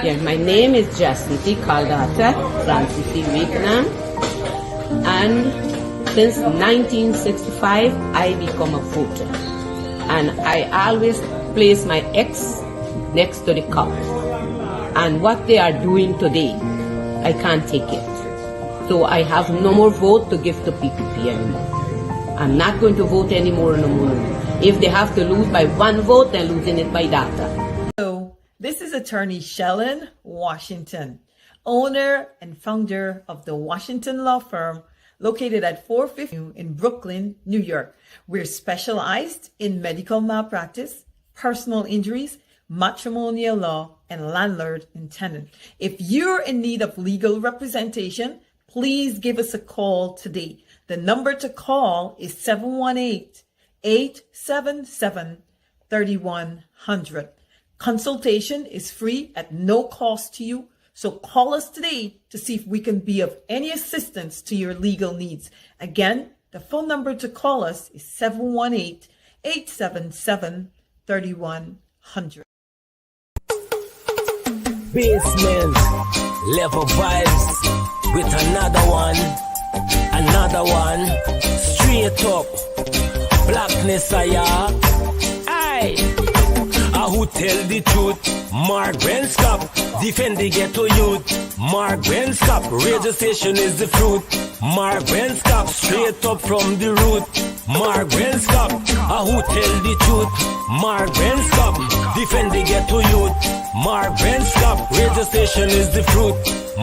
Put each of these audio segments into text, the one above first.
Yeah, my name is Dissanity Caldata Francis Vietnam, and since 1965 I become a voter, and I always place my X next to the cup. And what they are doing today, I can't take it. So I have no more vote to give to PPP anymore. I'm not going to vote anymore no more. If they have to lose by one vote, they're losing it by data. This is attorney Shellen Washington, owner and founder of the Washington law firm located at 450 in Brooklyn, New York. We're specialized in medical malpractice, personal injuries, matrimonial law, and landlord and tenant. If you're in need of legal representation, please give us a call today. The number to call is 718-877-3100. Consultation is free at no cost to you, so call us today to see if we can be of any assistance to your legal needs. Again, the phone number to call us is 718-877-3100. Basement level vibes with another one, straight up blackness. Aye. Who tell the truth? Mark Benskop, defend the ghetto youth. Mark Benskop, radio station is the fruit. Mark Benskop, straight up from the root. Mark Benskop, who tell the truth? Mark Benskop, defend the ghetto youth. Mark Benskop, radio station is the fruit.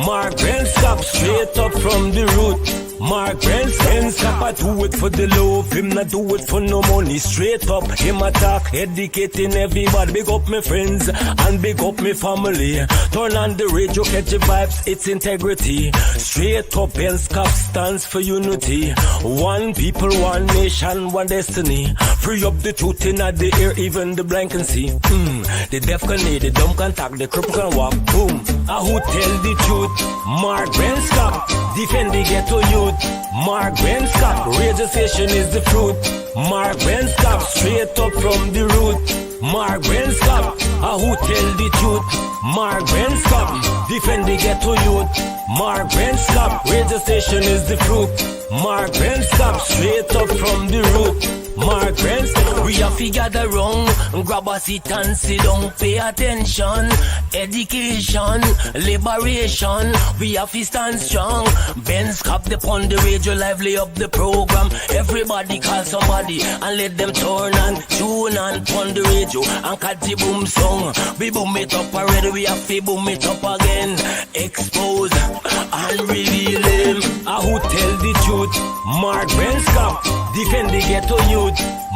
Mark Benskop, straight up from the root. Mark Benskop, I do it for the love, him not do it for no money. Straight up, him attack, educating everybody. Big up my friends and big up my family. Turn on the radio, catch the vibes, it's integrity. Straight up, Benskop stands for unity. One people, one nation, one destiny. Free up the truth in the air, even the blind can see. The deaf can hear, the dumb can talk, the cripple can walk. Boom. Who tell the truth? Mark Benskop, defend the ghetto youth. Mark Benskop, radio station is the fruit. Mark Benskop, straight up from the root. Mark Benskop, who tell the truth? Mark Benskop, defend the ghetto youth. Mark Benskop, radio station is the fruit. Mark Benskop, straight up from the root. Mark Benskop, we have to gather wrong, grab a seat and sit down, pay attention. Education, liberation, we have to stand strong. Benskop upon the radio, lively up the program. Everybody call somebody and let them turn and tune and on the radio and catch the boom song. We boom it up already, we have to boom it up again. Expose and reveal him. Who tell the truth? Mark Benskop, defend the ghetto youth.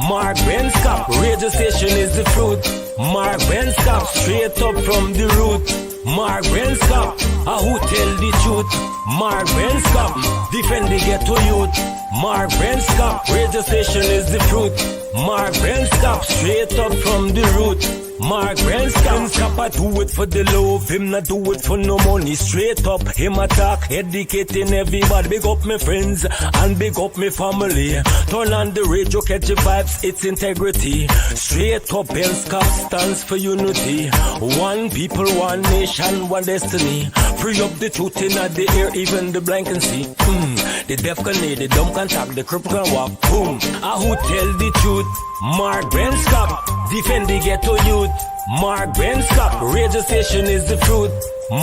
Mark Benskop, radio station is the fruit. Mark Benskop, straight up from the root. Mark Benskop, who tell the truth? Mark Benskop, defend the ghetto youth. Mark Benskop, radio station is the fruit. Mark Benskop, straight up from the root. Mark Benskop, I do it for the love, him not do it for no money. Straight up, him attack, educating everybody. Big up my friends and big up my family. Turn on the radio, catch the vibes, it's integrity. Straight up, Benskop stands for unity. One people, one nation, one destiny. Free up the truth in the air, even the blind can see. The deaf can hear, the dumb can talk, the cripple can walk. Boom. Who tell the truth? Mark Benskop, defend the ghetto youth. Mark Benskop, radio station is the fruit.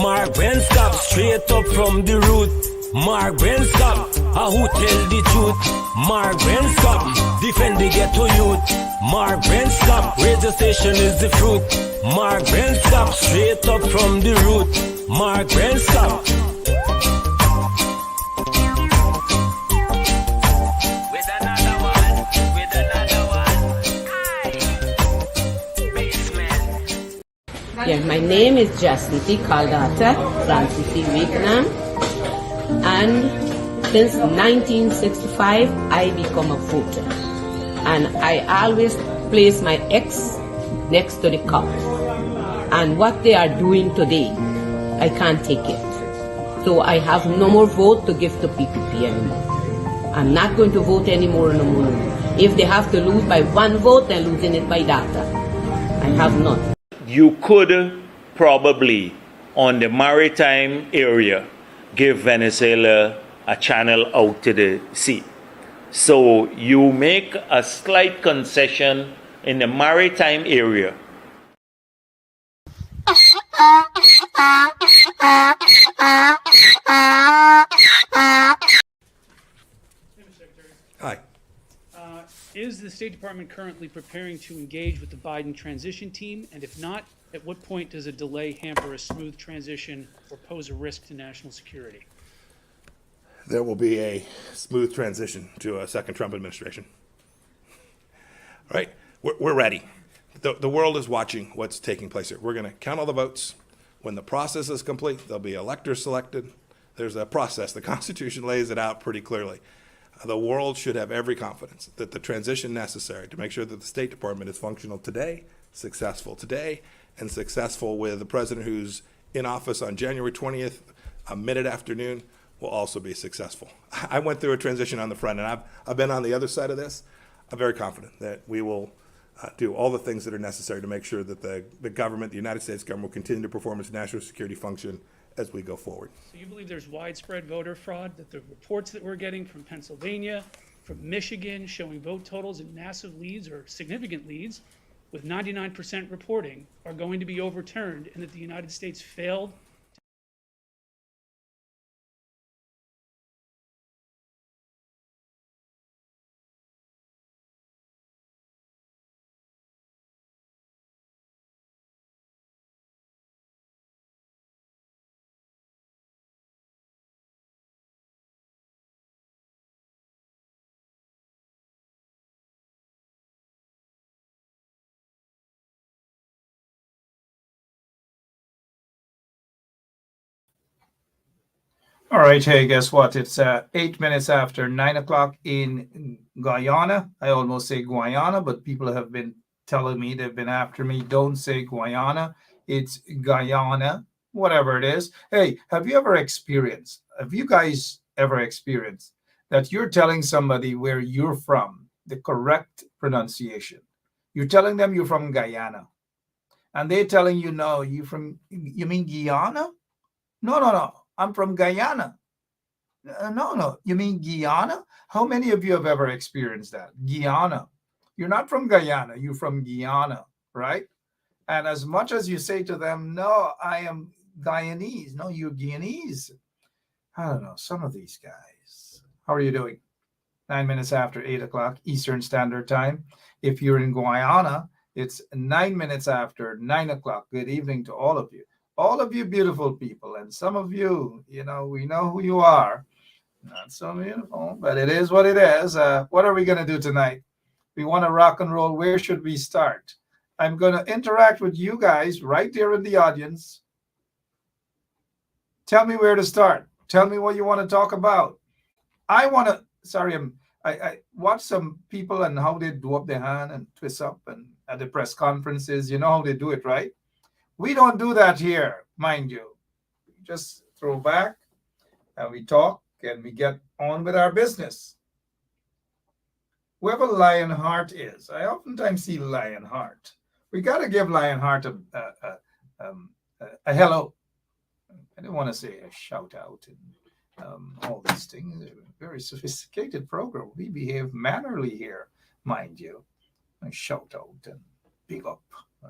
Mark Benskop, straight up from the root. Mark Benskop, who tell the truth? Mark Benskop, defend the ghetto youth. Mark Benskop, radio station is the fruit. Mark Benskop, straight up from the root. Mark Benskop. Yeah, my name is Dissanity Caldata Francis Vietnam, and since 1965 I become a voter, and I always place my X next to the cup. And what they are doing today, I can't take it. So I have no more vote to give to PPP anymore. I'm not going to vote anymore no more. If they have to lose by one vote, they're losing it by data. I have none. You could probably on the maritime area give Venezuela a channel out to the sea. So you make a slight concession in the maritime area. Hi. Is the State Department currently preparing to engage with the Biden transition team? And if not, at what point does a delay hamper a smooth transition or pose a risk to national security? There will be a smooth transition to a second Trump administration. Right? We're ready. The world is watching what's taking place here. We're going to count all the votes. When the process is complete, there'll be electors selected. There's a process. The Constitution lays it out pretty clearly. The world should have every confidence that the transition necessary to make sure that the State Department is functional today, successful today, and successful with the president who's in office on January 20th, a minute afternoon, will also be successful. I went through a transition on the front, and I've been on the other side of this. I'm very confident that we will do all the things that are necessary to make sure that the government, the United States government, will continue to perform its national security function as we go forward. So you believe there's widespread voter fraud, that the reports that we're getting from Pennsylvania, from Michigan, showing vote totals in massive leads or significant leads with 99% reporting are going to be overturned, and that the United States failed? All right, hey, guess what? It's 8 minutes after 9 o'clock in Guyana. I almost say Guyana, but people have been telling me, they've been after me, don't say Guyana. It's Guyana, whatever it is. Hey, have you guys ever experienced that you're telling somebody where you're from, the correct pronunciation? You're telling them you're from Guyana, and they're telling you, no, you mean Guyana? No. I'm from Guyana. No. You mean Guyana? How many of you have ever experienced that? Guyana. You're not from Guyana. You're from Guyana, right? And as much as you say to them, no, I am Guyanese. No, you're Guyanese. I don't know. Some of these guys. How are you doing? 9 minutes after 8 o'clock Eastern Standard Time. If you're in Guyana, it's 9 minutes after 9 o'clock. Good evening to all of you. All of you beautiful people, and some of you, we know who you are. Not so beautiful, but it is what it is. What are we going to do tonight? We want to rock and roll. Where should we start? I'm going to interact with you guys right there in the audience. Tell me where to start. Tell me what you want to talk about. I watch some people and how they do up their hand and twist up, and at the press conferences, you know how they do it, right? We don't do that here, mind you. We just throw back and we talk and we get on with our business. Whoever Lionheart is, I oftentimes see Lionheart. We got to give Lionheart a hello. I don't want to say a shout out and all these things. It's a very sophisticated program. We behave mannerly here, mind you. A shout out and big up.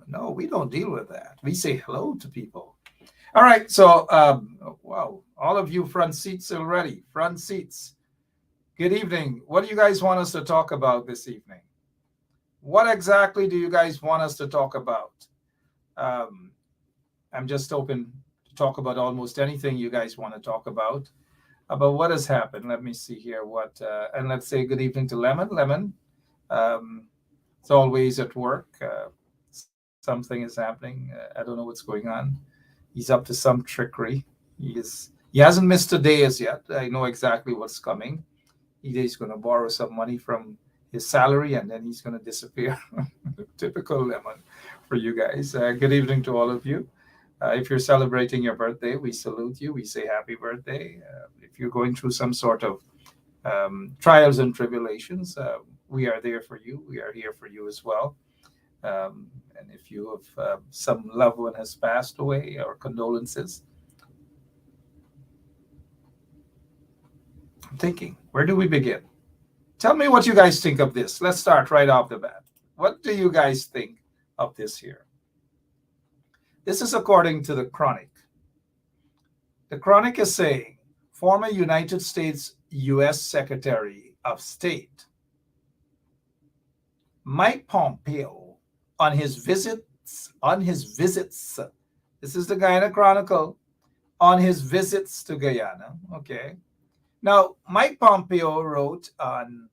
No, we don't deal with that. We say hello to people. All right. So, wow, all of you front seats already. Front seats. Good evening. What do you guys want us to talk about this evening? What exactly do you guys want us to talk about? I'm just open to talk about almost anything you guys want to talk about what has happened. Let me see here and let's say good evening to Lemon. Lemon, it's always at work. Something is happening. I don't know what's going on. He's up to some trickery. He hasn't missed a day as yet. I know exactly what's coming. Either he's going to borrow some money from his salary and then he's going to disappear. Typical Lemon for you guys. Good evening to all of you. If you're celebrating your birthday, we salute you. We say happy birthday. If you're going through some sort of trials and tribulations, we are there for you. We are here for you as well. And if you have some loved one has passed away, our condolences. I'm thinking, where do we begin? Tell me what you guys think of this. Let's start right off the bat. What do you guys think of this here? This is according to the Chronic. The Chronic is saying, former United States U.S. Secretary of State Mike Pompeo on his visits, this is the Guyana Chronicle, on his visits to Guyana, okay? Now, Mike Pompeo wrote on,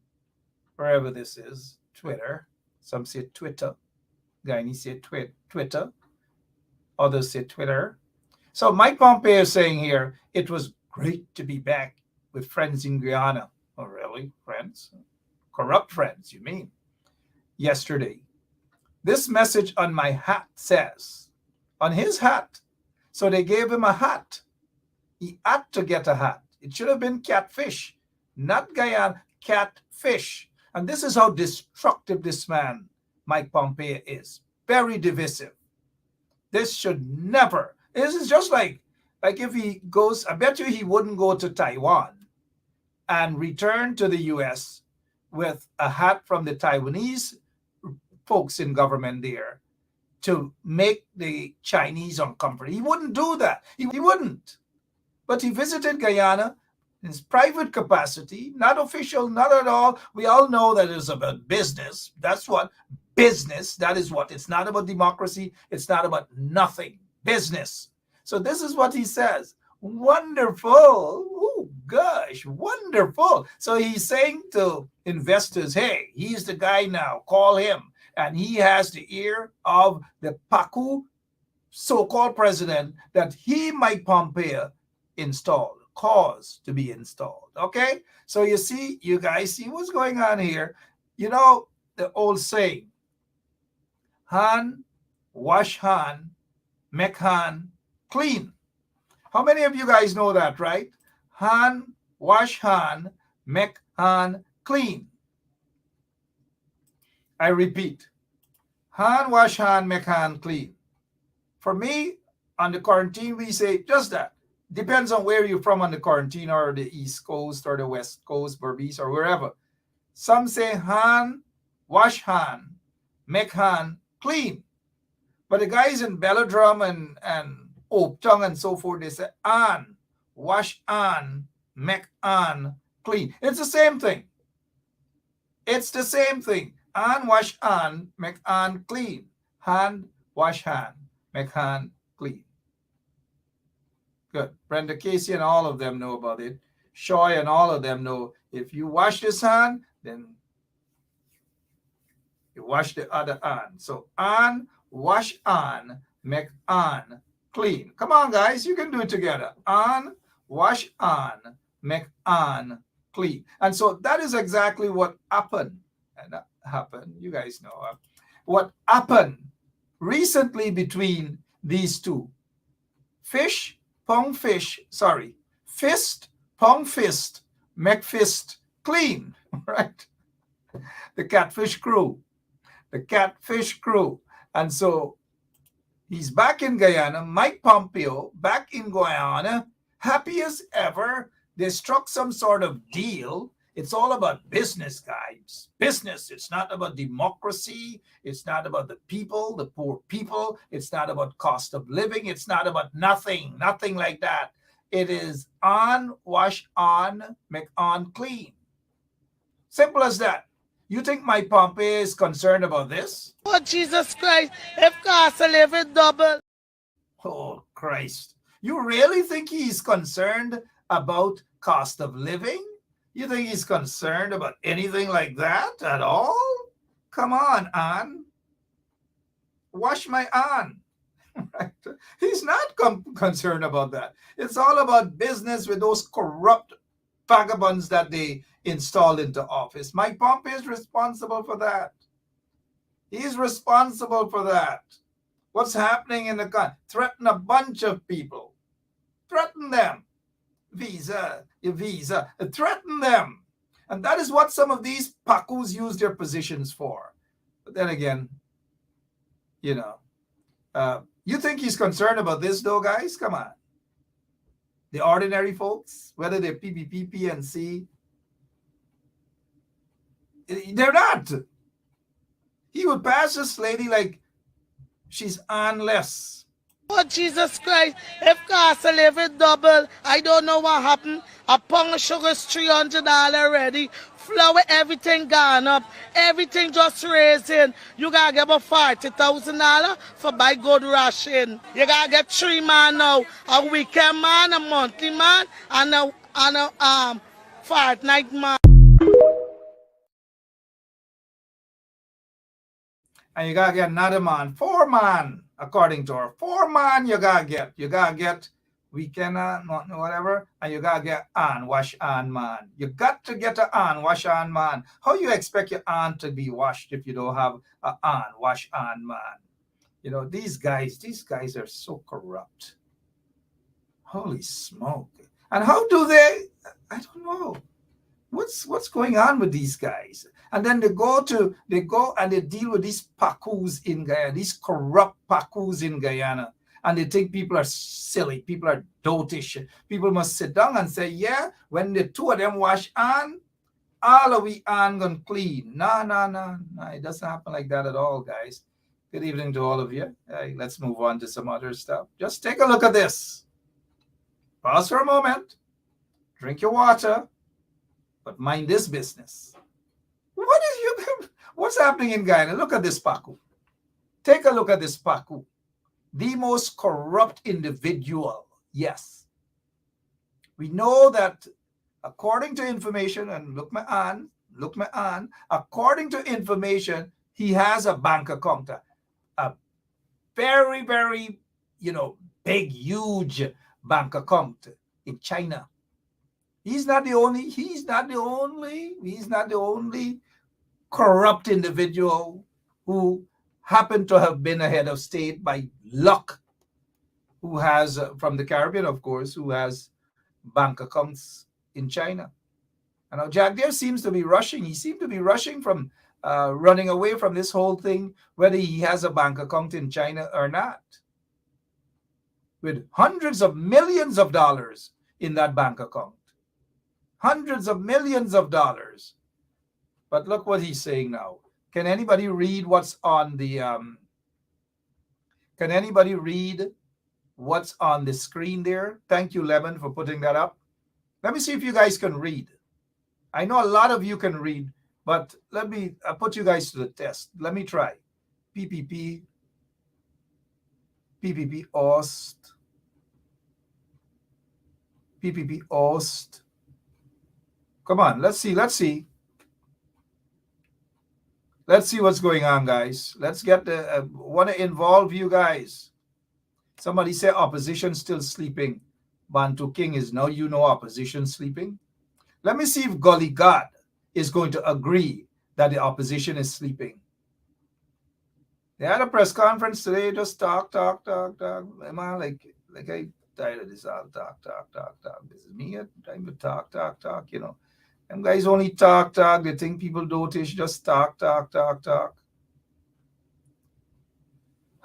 wherever this is, Twitter, some say Twitter, Guyanese say Twitter, others say Twitter. So Mike Pompeo is saying here, it was great to be back with friends in Guyana. Oh, really? Friends? Corrupt friends, you mean? Yesterday. This message on my hat says, on his hat. So they gave him a hat. He had to get a hat. It should have been catfish, not Guyana, catfish. And this is how destructive this man, Mike Pompeo, is. Very divisive. This should never. This is just like if he goes, I bet you he wouldn't go to Taiwan and return to the U.S. with a hat from the Taiwanese folks in government there to make the Chinese uncomfortable. He wouldn't do that. He wouldn't. But he visited Guyana in his private capacity, not official, not at all. We all know that it's about business. That's what business, that is what. It's not about democracy. It's not about nothing. Business. So this is what he says. Wonderful. Oh, gosh, wonderful. So he's saying to investors, hey, he's the guy now. Call him. And he has the ear of the Pacu so-called president that he, Mike Pompeo, installed, caused to be installed. Okay? So you see, you guys see what's going on here. You know, the old saying, hand, wash hand, make hand clean. How many of you guys know that, right? Hand, wash hand, make hand clean. I repeat, hand, wash hand, make hand clean. For me, on the quarantine, we say just that. Depends on where you're from on the quarantine, or the East Coast or the West Coast, Berbice or wherever. Some say hand, wash hand, make hand clean. But the guys in Belladrum and Optung and so forth, they say an, wash an, make an clean. It's the same thing. It's the same thing. Hand, wash hand, make hand clean. Hand, wash hand, make hand clean. Good. Brenda Casey and all of them know about it. Shoy and all of them know if you wash this hand, then you wash the other hand. So an, wash an, make an clean. Come on, guys. You can do it together. An, wash an, make an clean. And so that is exactly what happened. And that happened, you guys know what happened recently between these two. Fist, pong fist, pong fist, make fist clean, right? The catfish crew. And so he's back in Guyana, Mike Pompeo back in Guyana, happy as ever. They struck some sort of deal. It's all about business, guys. Business. It's not about democracy. It's not about the people, the poor people. It's not about cost of living. It's not about nothing like that. It is on, wash on, make on clean. Simple as that. You think Mike Pompeo is concerned about this? Oh, Jesus Christ, if cost of living double. Oh, Christ. You really think he's concerned about cost of living? You think he's concerned about anything like that at all? Come on, Ann. Wash my Ann. Right? He's not concerned about that. It's all about business with those corrupt vagabonds that they installed into office. Mike Pompeo is responsible for that. He's responsible for that. What's happening in the country? Threaten a bunch of people. Threaten them. Visa, threaten them. And that is what some of these Pacus use their positions for. But then again, You know, you think he's concerned about this though, guys? Come on. The ordinary folks, whether they're PPP, PNC, they're not. He would pass this lady like she's unless. Oh, Jesus Christ. If cost of living double, I don't know what happened. A pound of sugar is $300 already. Flour, everything gone up. Everything just raising. You gotta get about $40,000 for buy good ration. You gotta get 3 man now. A weekend man, a monthly man, and a fortnight man. And you gotta get another man, 4 man, according to her. 4 man you gotta get. You gotta get weekend, whatever, and you gotta get on, wash on man. You got to get a on, wash on man. How you expect your on to be washed if you don't have a on, wash on man? You know, these guys are so corrupt. Holy smoke. And how do they, I don't know. What's going on with these guys? And then they go and they deal with these pakus in Guyana, these corrupt pakus in Guyana. And they think people are silly, people are dotish. People must sit down and say, yeah, when the two of them wash on, all of we on gonna clean. No. It doesn't happen like that at all, guys. Good evening to all of you. Let's move on to some other stuff. Just take a look at this. Pause for a moment. Drink your water. But mind this business. What's happening in Guyana? Look at this Paku. Take a look at this Paku. The most corrupt individual. Yes. We know that according to information, and look my on, according to information, he has a bank account, a very, very, big, huge bank account in China. He's not the only corrupt individual who happened to have been a head of state by luck, who has, from the Caribbean, of course, who has bank accounts in China. And now Jack there seems to be rushing. He seemed to be rushing from running away from this whole thing, whether he has a bank account in China or not, with hundreds of millions of dollars in that bank account. Hundreds of millions of dollars. But look what he's saying now. Can anybody read what's on the screen there? Thank you, Lemon, for putting that up. Let me see if you guys can read. I know a lot of you can read, but let me put you guys to the test. Let me try. PPP Ost. PPP Ost. Come on, let's see. Let's see what's going on, guys. Let's get want to involve you guys. Somebody say opposition still sleeping. Bantu King is now, opposition sleeping. Let me see if Golly God is going to agree that the opposition is sleeping. They had a press conference today, just talk. Man, like I tired of this all talk. This is me, time to talk. Them guys only talk. They think people dotish, just talk.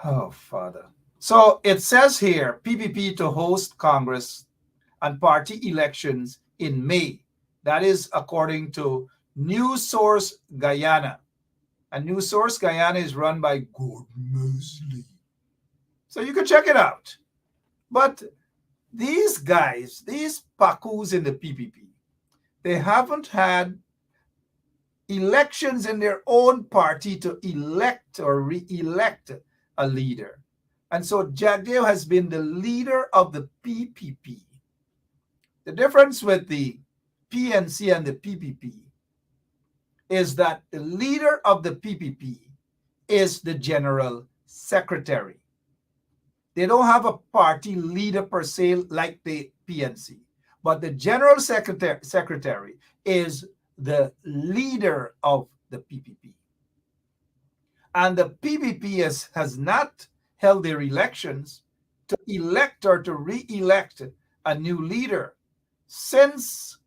Oh, Father. So it says here, PPP to host Congress and party elections in May. That is according to News Source Guyana. And News Source Guyana is run by Gordon Mosley. So you can check it out. But these guys, these pakus in the PPP, they haven't had elections in their own party to elect or re-elect a leader. And so Jagdeo has been the leader of the PPP. The difference with the PNC and the PPP is that the leader of the PPP is the general secretary. They don't have a party leader per se like the PNC. But the general secretary is the leader of the PPP. And the PPP has not held their elections to elect or to re-elect a new leader since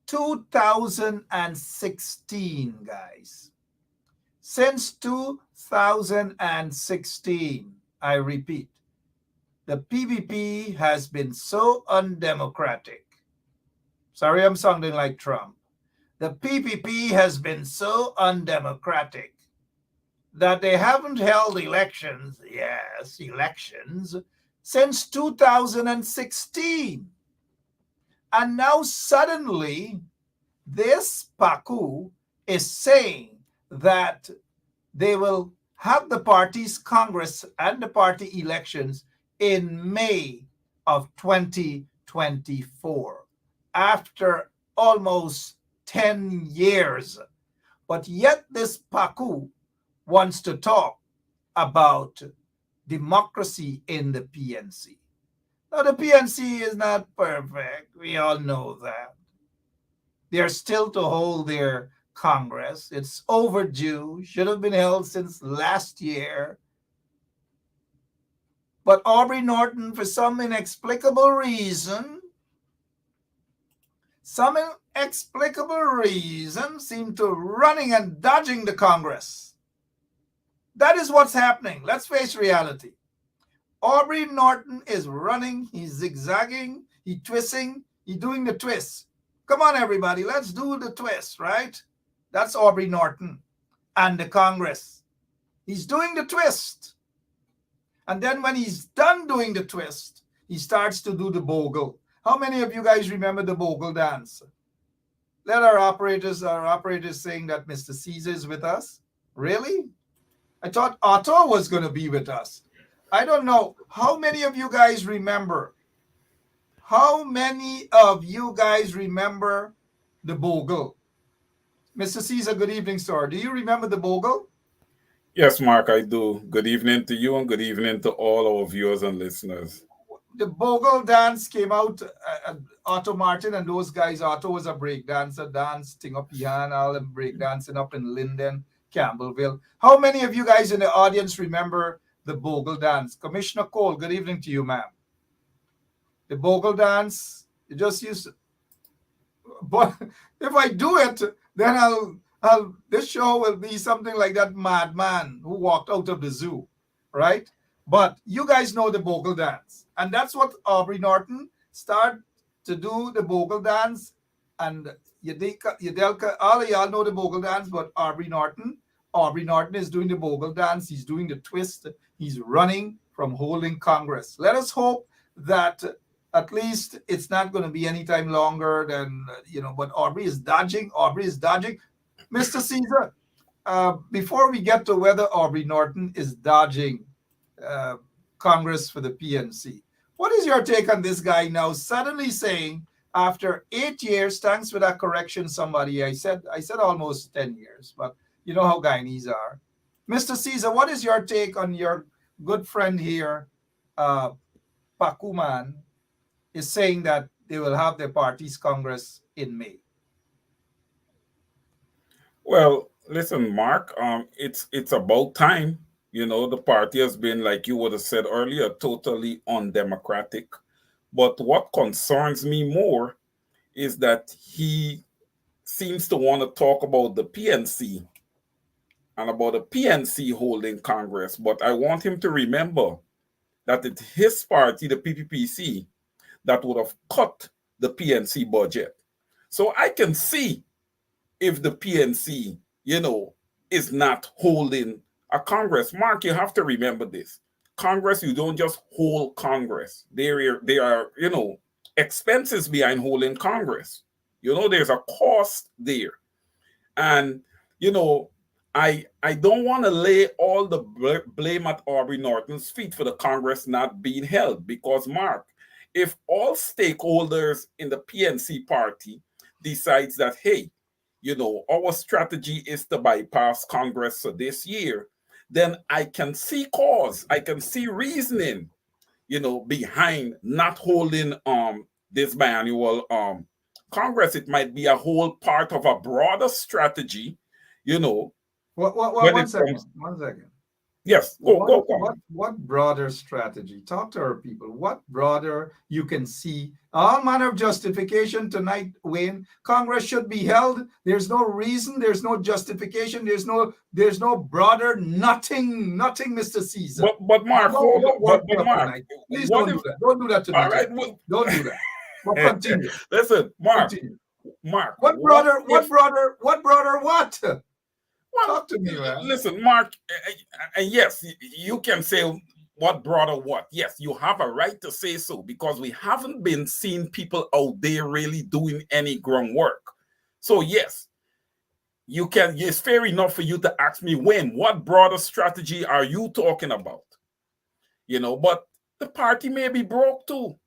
2016, guys. Since 2016, I repeat, the PPP has been so undemocratic. Sorry, I'm sounding like Trump. The PPP has been so undemocratic that they haven't held elections, yes, elections, since 2016. And now suddenly, this PACU is saying that they will have the party's Congress and the party elections in May of 2024, after almost 10 years. But yet this PACU wants to talk about democracy in the PNC. Now, the PNC is not perfect. We all know that. They're still to hold their Congress. It's overdue, should have been held since last year. But Aubrey Norton, for some inexplicable reason, seem to running and dodging the Congress. That is what's happening. Let's face reality. Aubrey Norton is running, he's zigzagging, he's twisting, he's doing the twist. Come on, everybody, let's do the twist, right? That's Aubrey Norton and the Congress. He's doing the twist. And then when he's done doing the twist, he starts to do the bogle. How many of you guys remember the bogle dance? Let our operators saying that Mr. Caesar is with us. Really? I thought Otto was going to be with us. I don't know. How many of you guys remember? How many of you guys remember the bogle? Mr. Caesar, good evening, sir. Do you remember the bogle? Yes, Mark, I do. Good evening to you and good evening to all our viewers and listeners. The bogle dance came out, Otto Martin and those guys. Otto was a break dancer, dancing up Guyana, all them break dancing up in Linden, Campbellville. How many of you guys in the audience remember the bogle dance? Commissioner Cole, good evening to you, ma'am. The bogle dance, you just used to, but if I do it, then this show will be something like that madman who walked out of the zoo, right? But you guys know the bogle dance. And that's what Aubrey Norton started to do, the bogle dance. And Yadelka, all of y'all know the bogle dance, but Aubrey Norton is doing the bogle dance. He's doing the twist. He's running from holding Congress. Let us hope that at least it's not going to be any time longer than, but Aubrey is dodging. Mr. Caesar, before we get to whether Aubrey Norton is dodging Congress for the PNC, what is your take on this guy now suddenly saying after 8 years, thanks for that correction, somebody, I said almost 10 years, but you know how Guyanese are. Mr. Caesar, what is your take on your good friend here, Pakuman, is saying that they will have their party's Congress in May? Well, listen, Mark, it's about time. The party has been, like you would have said earlier, totally undemocratic. But what concerns me more is that he seems to want to talk about the PNC and about the PNC holding Congress. But I want him to remember that it's his party, the PPPC, that would have cut the PNC budget. So I can see if the PNC, is not holding a Congress. Mark, you have to remember this. Congress, you don't just hold Congress. There are, expenses behind holding Congress. There's a cost there. And, I don't want to lay all the blame at Aubrey Norton's feet for the Congress not being held. Because, Mark, if all stakeholders in the PNC party decides that, hey, our strategy is to bypass Congress for this year, then I can see cause, I can see reasoning, behind not holding this biannual Congress. It might be a whole part of a broader strategy, One second. Yes, go on. What broader strategy? Talk to our people. What broader you can see? All manner of justification tonight, Wayne. Congress should be held. There's no reason. There's no justification. There's no broader nothing, Mr. Caesar. But Mark, but Mark, please don't do that. Don't do that to me. All right, don't do that. But continue. Listen, Mark. Continue. Mark. What broader? What? Well, talk to me, man. Listen, Mark, and yes, you can say what brought or what. Yes, you have a right to say so because we haven't been seeing people out there really doing any groundwork. So yes, you can. It's fair enough for you to ask me when. What broader strategy are you talking about? You know, but the party may be broke too.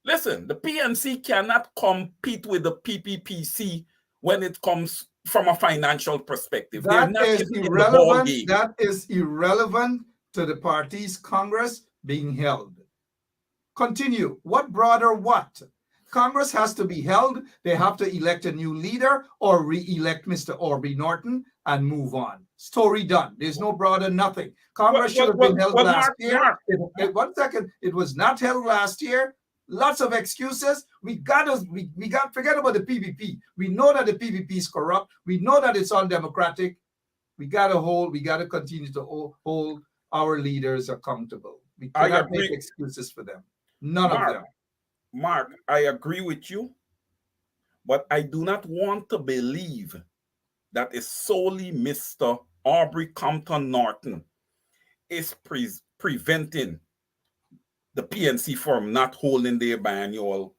Listen, the PNC cannot compete with the PPPC when it comes from a financial perspective. That is irrelevant. That is irrelevant to the party's Congress being held. Continue. What broader what? Congress has to be held. They have to elect a new leader or re-elect Mr. Aubrey Norton and move on. Story done. There's no broader nothing. Congress should have been held last year. One second. It was not held last year. Lots of excuses. We got forget about the PPP. We know that the PPP is corrupt. We know that it's undemocratic. We got to continue to hold our leaders accountable. We cannot make excuses for them. None of them. Mark, I agree with you, but I do not want to believe that it's solely Mr. Aubrey Compton Norton is preventing the PNC from not holding their biannual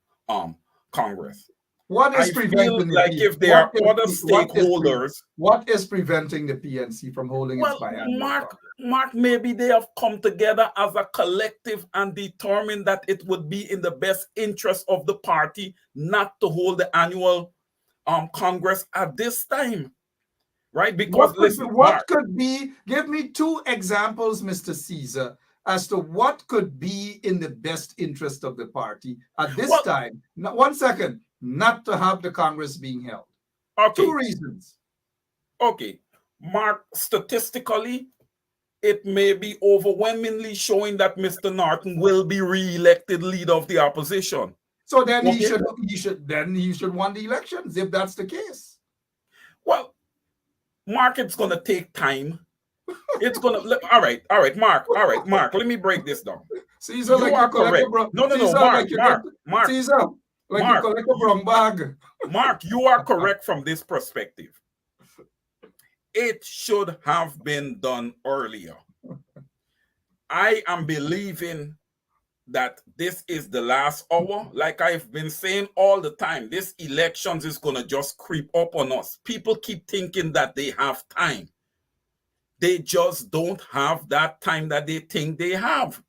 Congress. What is preventing like if there are other stakeholders? What is preventing the PNC from holding its biannual Congress? Mark, maybe they have come together as a collective and determined that it would be in the best interest of the party not to hold the annual Congress at this time. Right? Because what could be, give me 2 examples, Mr. Caesar, as to what could be in the best interest of the party at this time. Now, 1 second, not to have the Congress being held. Okay. 2 reasons. Okay. Mark, statistically, it may be overwhelmingly showing that Mr. Norton will be re-elected leader of the opposition. So then he should win the elections if that's the case. Well, Mark, it's going to take time. It's gonna all right, Mark. Let me break this down. Caesar, you are correct. Mark. Caesar, you collect a brown bag. Mark, you are correct from this perspective. It should have been done earlier. I am believing that this is the last hour. Like I've been saying all the time, this elections is gonna just creep up on us. People keep thinking that they have time. They just don't have that time that they think they have.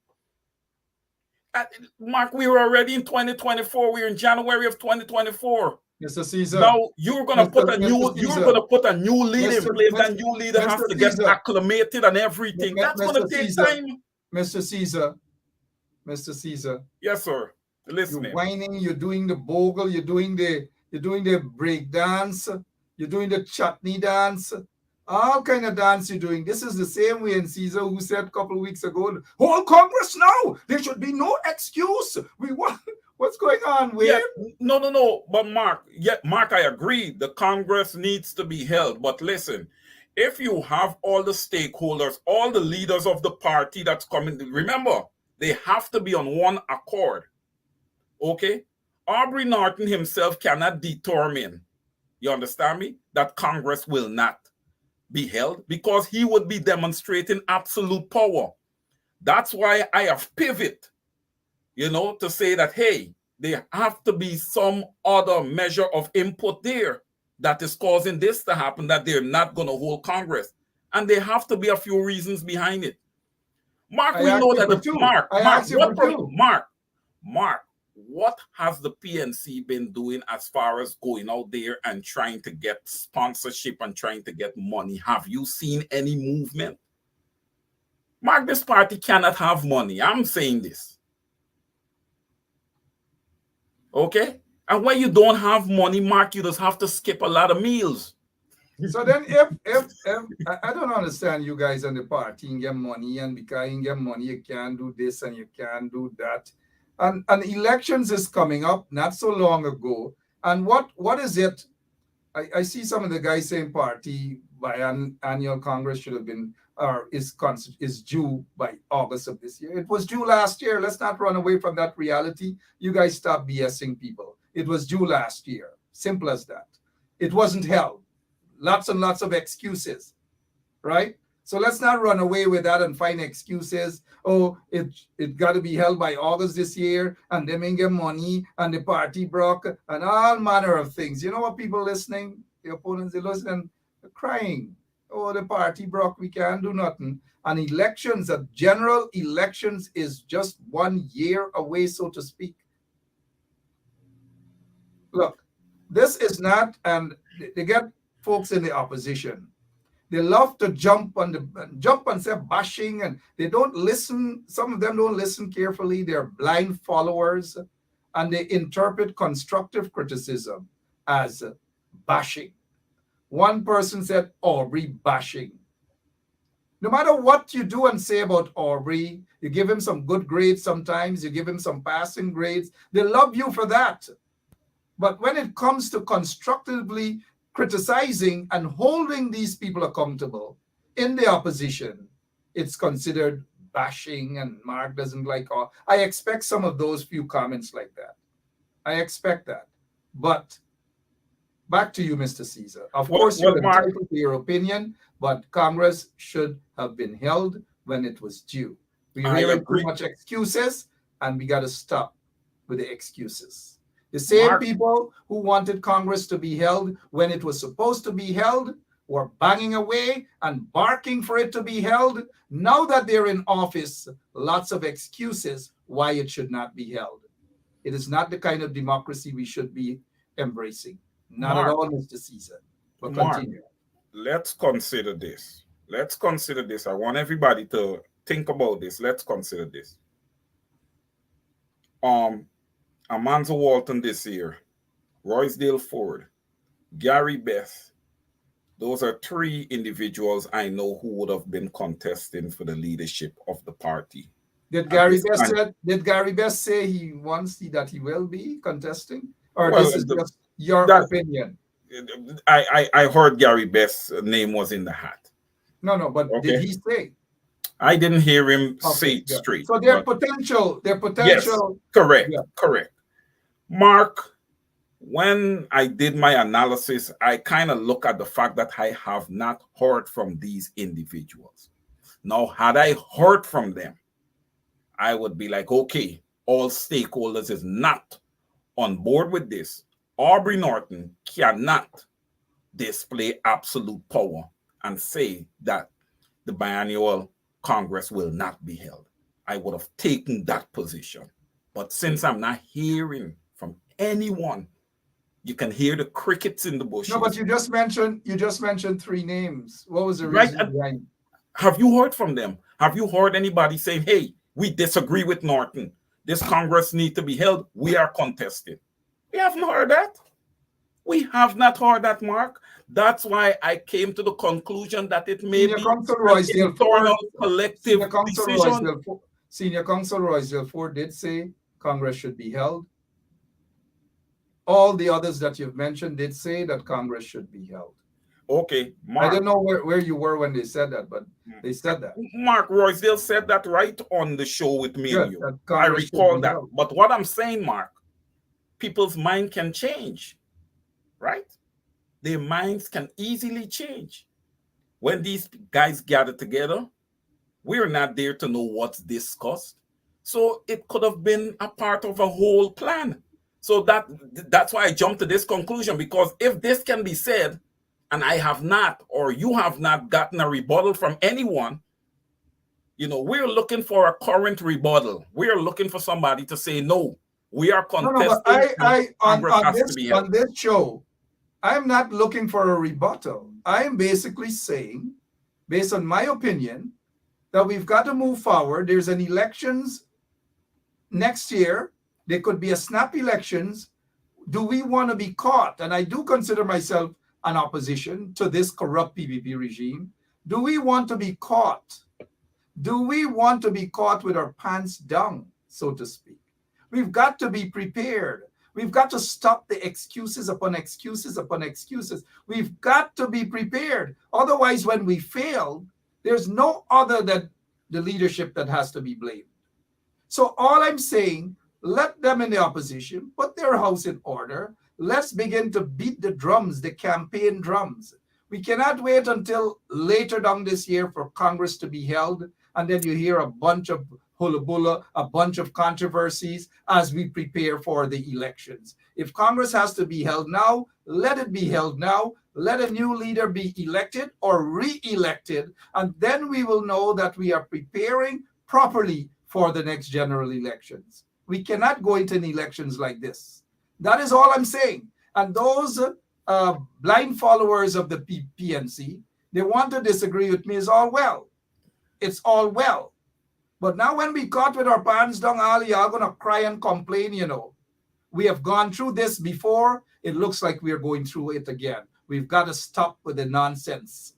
Mark, we were already in 2024. We're in January of 2024. Mr. Caesar. Now you're gonna put a new leader in place. That new leader has to get acclimated and everything. That's gonna take time. Mr. Caesar. Yes, sir. Listening. You're whining, you're doing the bogle, you're doing the break dance, you're doing the chutney dance. All kind of dance you're doing. This is the same way in Caesar who said a couple of weeks ago, whole Congress now. There should be no excuse. What's going on? Yeah, no. But Mark, I agree. The Congress needs to be held. But listen, if you have all the stakeholders, all the leaders of the party that's coming, remember, they have to be on one accord. Okay? Aubrey Norton himself cannot determine, you understand me, that Congress will not be held because he would be demonstrating absolute power. That's why I have pivot, to say that, hey, there have to be some other measure of input there that is causing this to happen, that they're not going to hold Congress. And there have to be a few reasons behind it. Mark, we know that Mark, what has the PNC been doing as far as going out there and trying to get sponsorship and trying to get money? Have you seen any movement? Mark, this party cannot have money. I'm saying this. Okay? And when you don't have money, Mark, you just have to skip a lot of meals. So then if I don't understand you guys and the party and get money, and because you get money you can't do this and you can't do that, and elections is coming up not so long ago, and what is it? I see some of the guys saying party by annual Congress should have been or is due by August of this year. It was due last year. Let's not run away from that reality. You guys stop BSing people. It was due last year. Simple as that. It wasn't held. Lots and lots of excuses, right? So let's not run away with that and find excuses. Oh, it got to be held by August this year, and they ain't get money, and the party broke, and all manner of things. You know what people listening, the opponents, they listening, they're crying. Oh, the party broke, we can't do nothing. And elections, general elections is just 1 year away, so to speak. Look, this is not, and they get folks in the opposition. They love to jump and say bashing, and they don't listen. Some of them don't listen carefully. They're blind followers, and they interpret constructive criticism as bashing. One person said Aubrey bashing. No matter what you do and say about Aubrey, you give him some good grades sometimes, you give him some passing grades, they love you for that. But when it comes to constructively criticizing and holding these people accountable in the opposition, it's considered bashing, and Mark doesn't like all. I expect some of those few comments like that. I expect that. But back to you, Mr. Caesar. Of course, you're entitled to your opinion, but Congress should have been held when it was due. We hear too much excuses, and we got to stop with the excuses. The same people who wanted Congress to be held when it was supposed to be held were banging away and barking for it to be held. Now that they're in office, lots of excuses why it should not be held. It is not the kind of democracy we should be embracing. Not at all, Mr. Caesar. But continue. Let's consider this. Let's consider this. I want everybody to think about this. Let's consider this. Amanzo Walton this year, Roysdale Ford, Gary Beth. Those are three individuals I know who would have been contesting for the leadership of the party. Did Gary Beth say he wants that he will be contesting? Or this is just your opinion? I heard Gary Beth's name was in the hat. No, but did he say? I didn't hear him say it straight. So their potential. Yes, correct. Mark, when I did my analysis, I kind of look at the fact that I have not heard from these individuals. Now, had I heard from them, I would be like, okay, all stakeholders is not on board with this. Aubrey Norton cannot display absolute power and say that the biannual Congress will not be held. I would have taken that position. But since I'm not hearing from anyone, you can hear the crickets in the bushes. No, but you just mentioned three names. What was the reason behind? Have you heard from them? Have you heard anybody saying, hey, we disagree with Norton. This Congress needs to be held. We are contesting. We haven't heard that. We have not heard that, Mark. That's why I came to the conclusion that it may be an internal collective decision. Senior Counsel Roysdale Ford did say Congress should be held. All the others that you've mentioned did say that Congress should be held. Okay, Mark. I don't know where you were when they said that, but they said that. Mark Roysdale said that right on the show with me and you. I recall that. But what I'm saying, Mark, people's mind can change, right? Their minds can easily change. When these guys gather together, we're not there to know what's discussed. So it could have been a part of a whole plan. So that's why I jumped to this conclusion, because if this can be said, and I have not, or you have not gotten a rebuttal from anyone, we're looking for a current rebuttal. We're looking for somebody to say, no, we are contesting. On this show, I'm not looking for a rebuttal. I'm basically saying, based on my opinion, that we've got to move forward. There's an elections next year. There could be a snap elections. Do we want to be caught? And I do consider myself an opposition to this corrupt PPP regime? Do we want to be caught? Do we want to be caught with our pants down, so to speak? We've got to be prepared. We've got to stop the excuses upon excuses upon excuses. We've got to be prepared. Otherwise, when we fail, there's no other than the leadership that has to be blamed. So all I'm saying, let them in the opposition put their house in order. Let's begin to beat the drums, the campaign drums. We cannot wait until later down this year for Congress to be held, and then you hear a bunch of hullabulla, a bunch of controversies as we prepare for the elections. If Congress has to be held now, let it be held now. Let a new leader be elected or re-elected, and then we will know that we are preparing properly for the next general elections. We cannot go into elections like this. That is all I'm saying. And those blind followers of the PNC, they want to disagree with me, is all well. It's all well. But now when we caught with our pants down, all y'all gonna cry and complain, you know. We have gone through this before. It looks like we are going through it again. We've got to stop with the nonsense.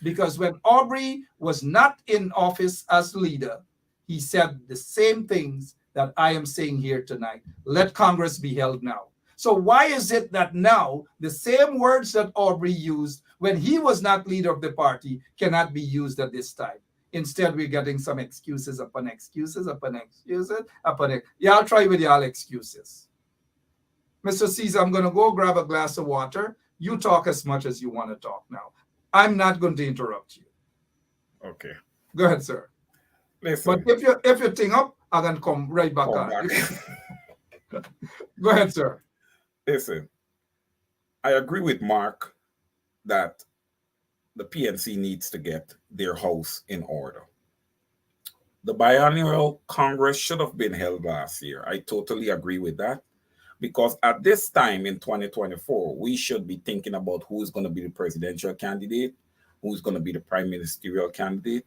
Because when Aubrey was not in office as leader, he said the same things that I am saying here tonight. Let Congress be held now. So why is it that now the same words that Aubrey used when he was not leader of the party cannot be used at this time? Instead, we're getting some excuses upon excuses upon excuses upon y'all try with y'all excuses. Mr. Caesar, I'm going to go grab a glass of water. You talk as much as you want to talk now. I'm not going to interrupt you. Okay. Go ahead, sir. Listen. But if you think up, I'm going to come right back on. Go ahead, sir. Listen, I agree with Mark that the PNC needs to get their house in order. The biennial Congress should have been held last year. I totally agree with that. Because at this time in 2024, we should be thinking about who is going to be the presidential candidate, who is going to be the prime ministerial candidate.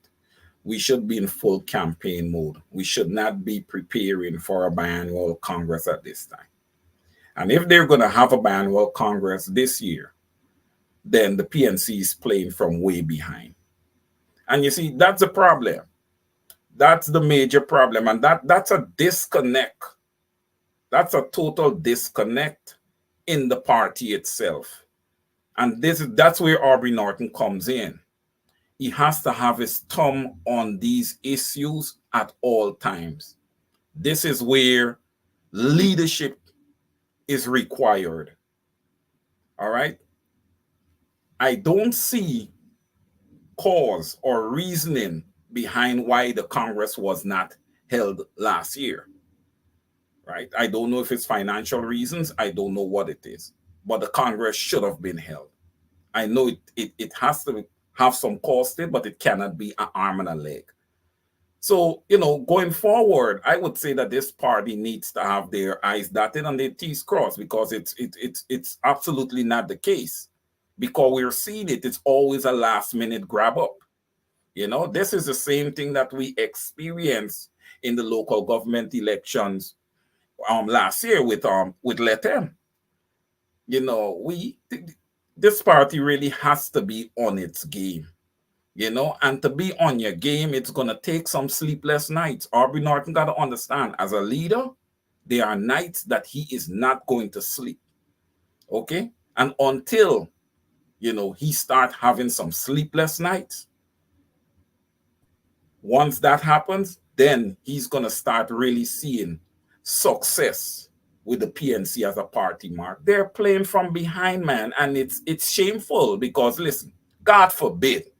We should be in full campaign mode. We should not be preparing for a biannual Congress at this time. And if they're going to have a biannual Congress this year, then the PNC is playing from way behind. And you see, that's the problem. That's the major problem. And that's a disconnect. That's a total disconnect in the party itself. And that's where Aubrey Norton comes in. He has to have his thumb on these issues at all times. This is where leadership is required. All right? I don't see cause or reasoning behind why the Congress was not held last year. Right? I don't know if it's financial reasons. I don't know what it is. But the Congress should have been held. I know it has to have some cost in, but it cannot be an arm and a leg. So, you know, going forward, I would say that this party needs to have their I's dotted and their T's crossed, because it's absolutely not the case. Because we're seeing it's always a last minute grab up. You know, this is the same thing that we experienced in the local government elections last year with Let Them. You know, this party really has to be on its game, you know, and to be on your game, it's going to take some sleepless nights. Aubrey Norton got to understand, as a leader, there are nights that he is not going to sleep. Okay. And until, you know, he start having some sleepless nights, once that happens, then he's going to start really seeing success with the PNC as a party, Mark. They're playing from behind, man, and it's shameful because, listen, God forbid,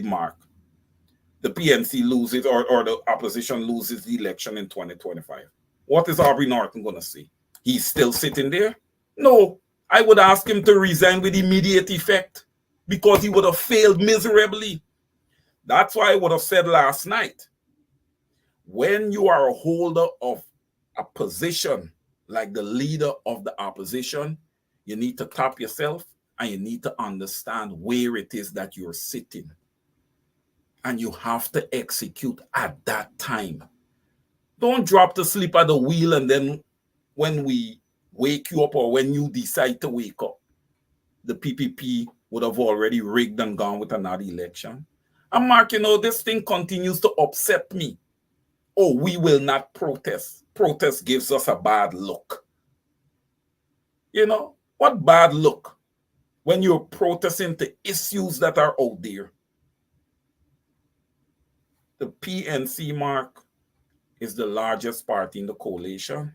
Mark, the PNC loses or the opposition loses the election in 2025. What is Aubrey Norton going to say? He's still sitting there? No, I would ask him to resign with immediate effect because he would have failed miserably. That's why I would have said last night, when you are a holder of a position like the leader of the opposition, you need to tap yourself and you need to understand where it is that you're sitting. And you have to execute at that time. Don't drop to sleep at the wheel and then when we wake you up or when you decide to wake up, the PPP would have already rigged and gone with another election. And Mark, this thing continues to upset me. Oh, we will not protest. Protest gives us a bad look. What bad look when you're protesting the issues that are out there? The PNC, Mark, is the largest party in the coalition.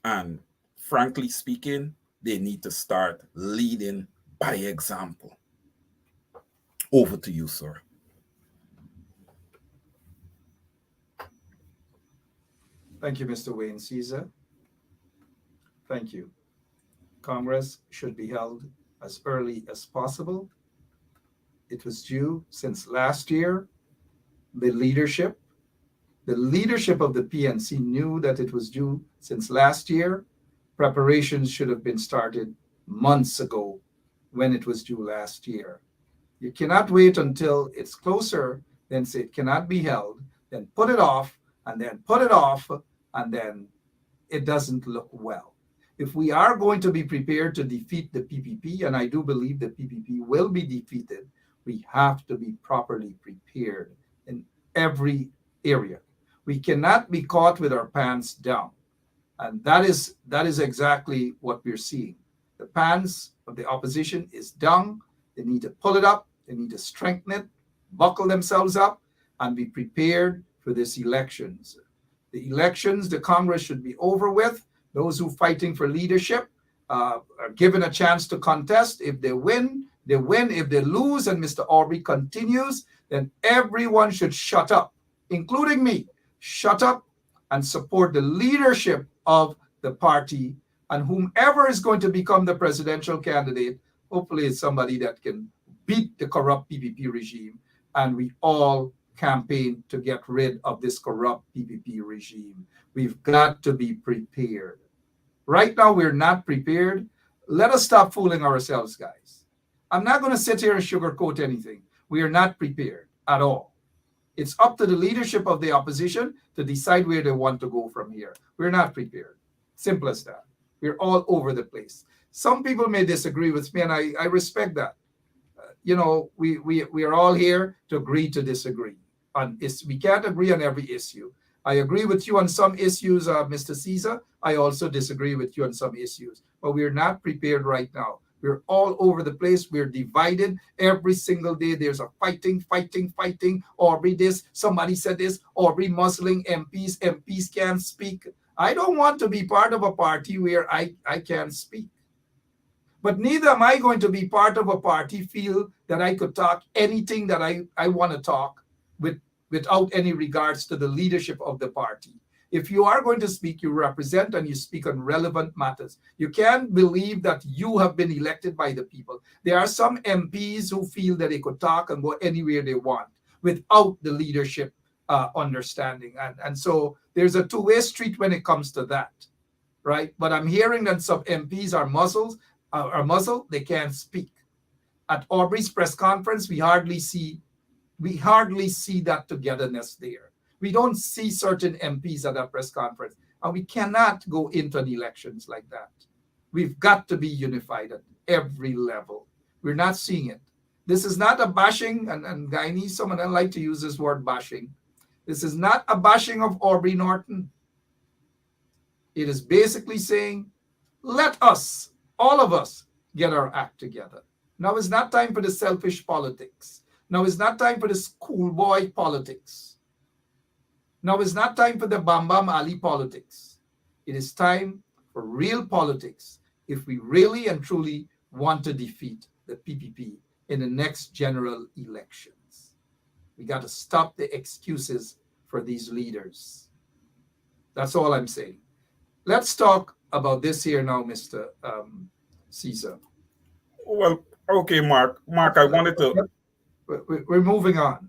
And frankly speaking, they need to start leading by example. Over to you, sir. Thank you, Mr. Wayne Caesar. Thank you. Congress should be held as early as possible. It was due since last year. The leadership of the PNC knew that it was due since last year. Preparations should have been started months ago when it was due last year. You cannot wait until it's closer, then say it cannot be held, then put it off, and then put it off, and then it doesn't look well. If we are going to be prepared to defeat the PPP, and I do believe the PPP will be defeated, we have to be properly prepared in every area. We cannot be caught with our pants down. And that is exactly what we're seeing. The pants of the opposition is down. They need to pull it up. They need to strengthen it, buckle themselves up, and be prepared for this elections. The elections, the Congress should be over with. Those who are fighting for leadership are given a chance to contest. If they win, they win. If they lose and Mr. Aubrey continues, then everyone should shut up, including me. Shut up and support the leadership of the party, and whomever is going to become the presidential candidate, hopefully it's somebody that can beat the corrupt PPP regime, and we all campaign to get rid of this corrupt PPP regime. We've got to be prepared. Right now, we're not prepared. Let us stop fooling ourselves, guys. I'm not going to sit here and sugarcoat anything. We are not prepared at all. It's up to the leadership of the opposition to decide where they want to go from here. We're not prepared. Simple as that. We're all over the place. Some people may disagree with me, and I respect that. We are all here to agree to disagree. We can't agree on every issue. I agree with you on some issues, Mr. Caesar. I also disagree with you on some issues. But we're not prepared right now. We're all over the place. We're divided every single day. There's a fighting. Aubrey this, somebody said this, Aubrey muzzling MPs. MPs can't speak. I don't want to be part of a party where I can't speak. But neither am I going to be part of a party feel that I could talk anything that I want to talk without any regards to the leadership of the party. If you are going to speak, you represent and you speak on relevant matters. You can't believe that you have been elected by the people. There are some MPs who feel that they could talk and go anywhere they want without the leadership understanding. And so there's a two-way street when it comes to that, right? But I'm hearing that some MPs are muzzled, they can't speak. At Aubrey's press conference, we hardly see that togetherness there. We don't see certain MPs at our press conference, and we cannot go into the elections like that. We've got to be unified at every level. We're not seeing it. This is not a bashing, and Guyana, someone I like to use this word bashing. This is not a bashing of Aubrey Norton. It is basically saying, let us, all of us, get our act together. Now is not time for the selfish politics. Now is not time for the schoolboy politics. Now is not time for the Bam Bam Ali politics. It is time for real politics if we really and truly want to defeat the PPP in the next general elections. We got to stop the excuses for these leaders. That's all I'm saying. Let's talk about this here now, Mr. Caesar. Well, okay, Mark. I wanted to... We're moving on.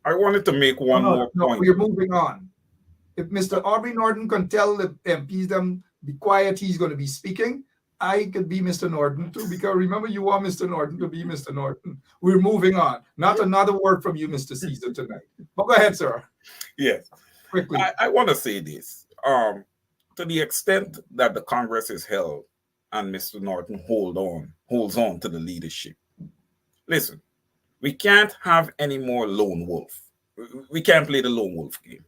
I wanted to make one more point. We're moving on. If Mr. Aubrey Norton can tell the MPs them be quiet, he's going to be speaking. I could be Mr. Norton too, because remember, you want Mr. Norton to be Mr. Norton. We're moving on. Not another word from you, Mr. Caesar, tonight. But go ahead, sir. Yes. Quickly. I want to say this. to the extent that the Congress is held and Mr. Norton holds on to the leadership. Listen, we can't have any more lone wolf. We can't play the lone wolf game.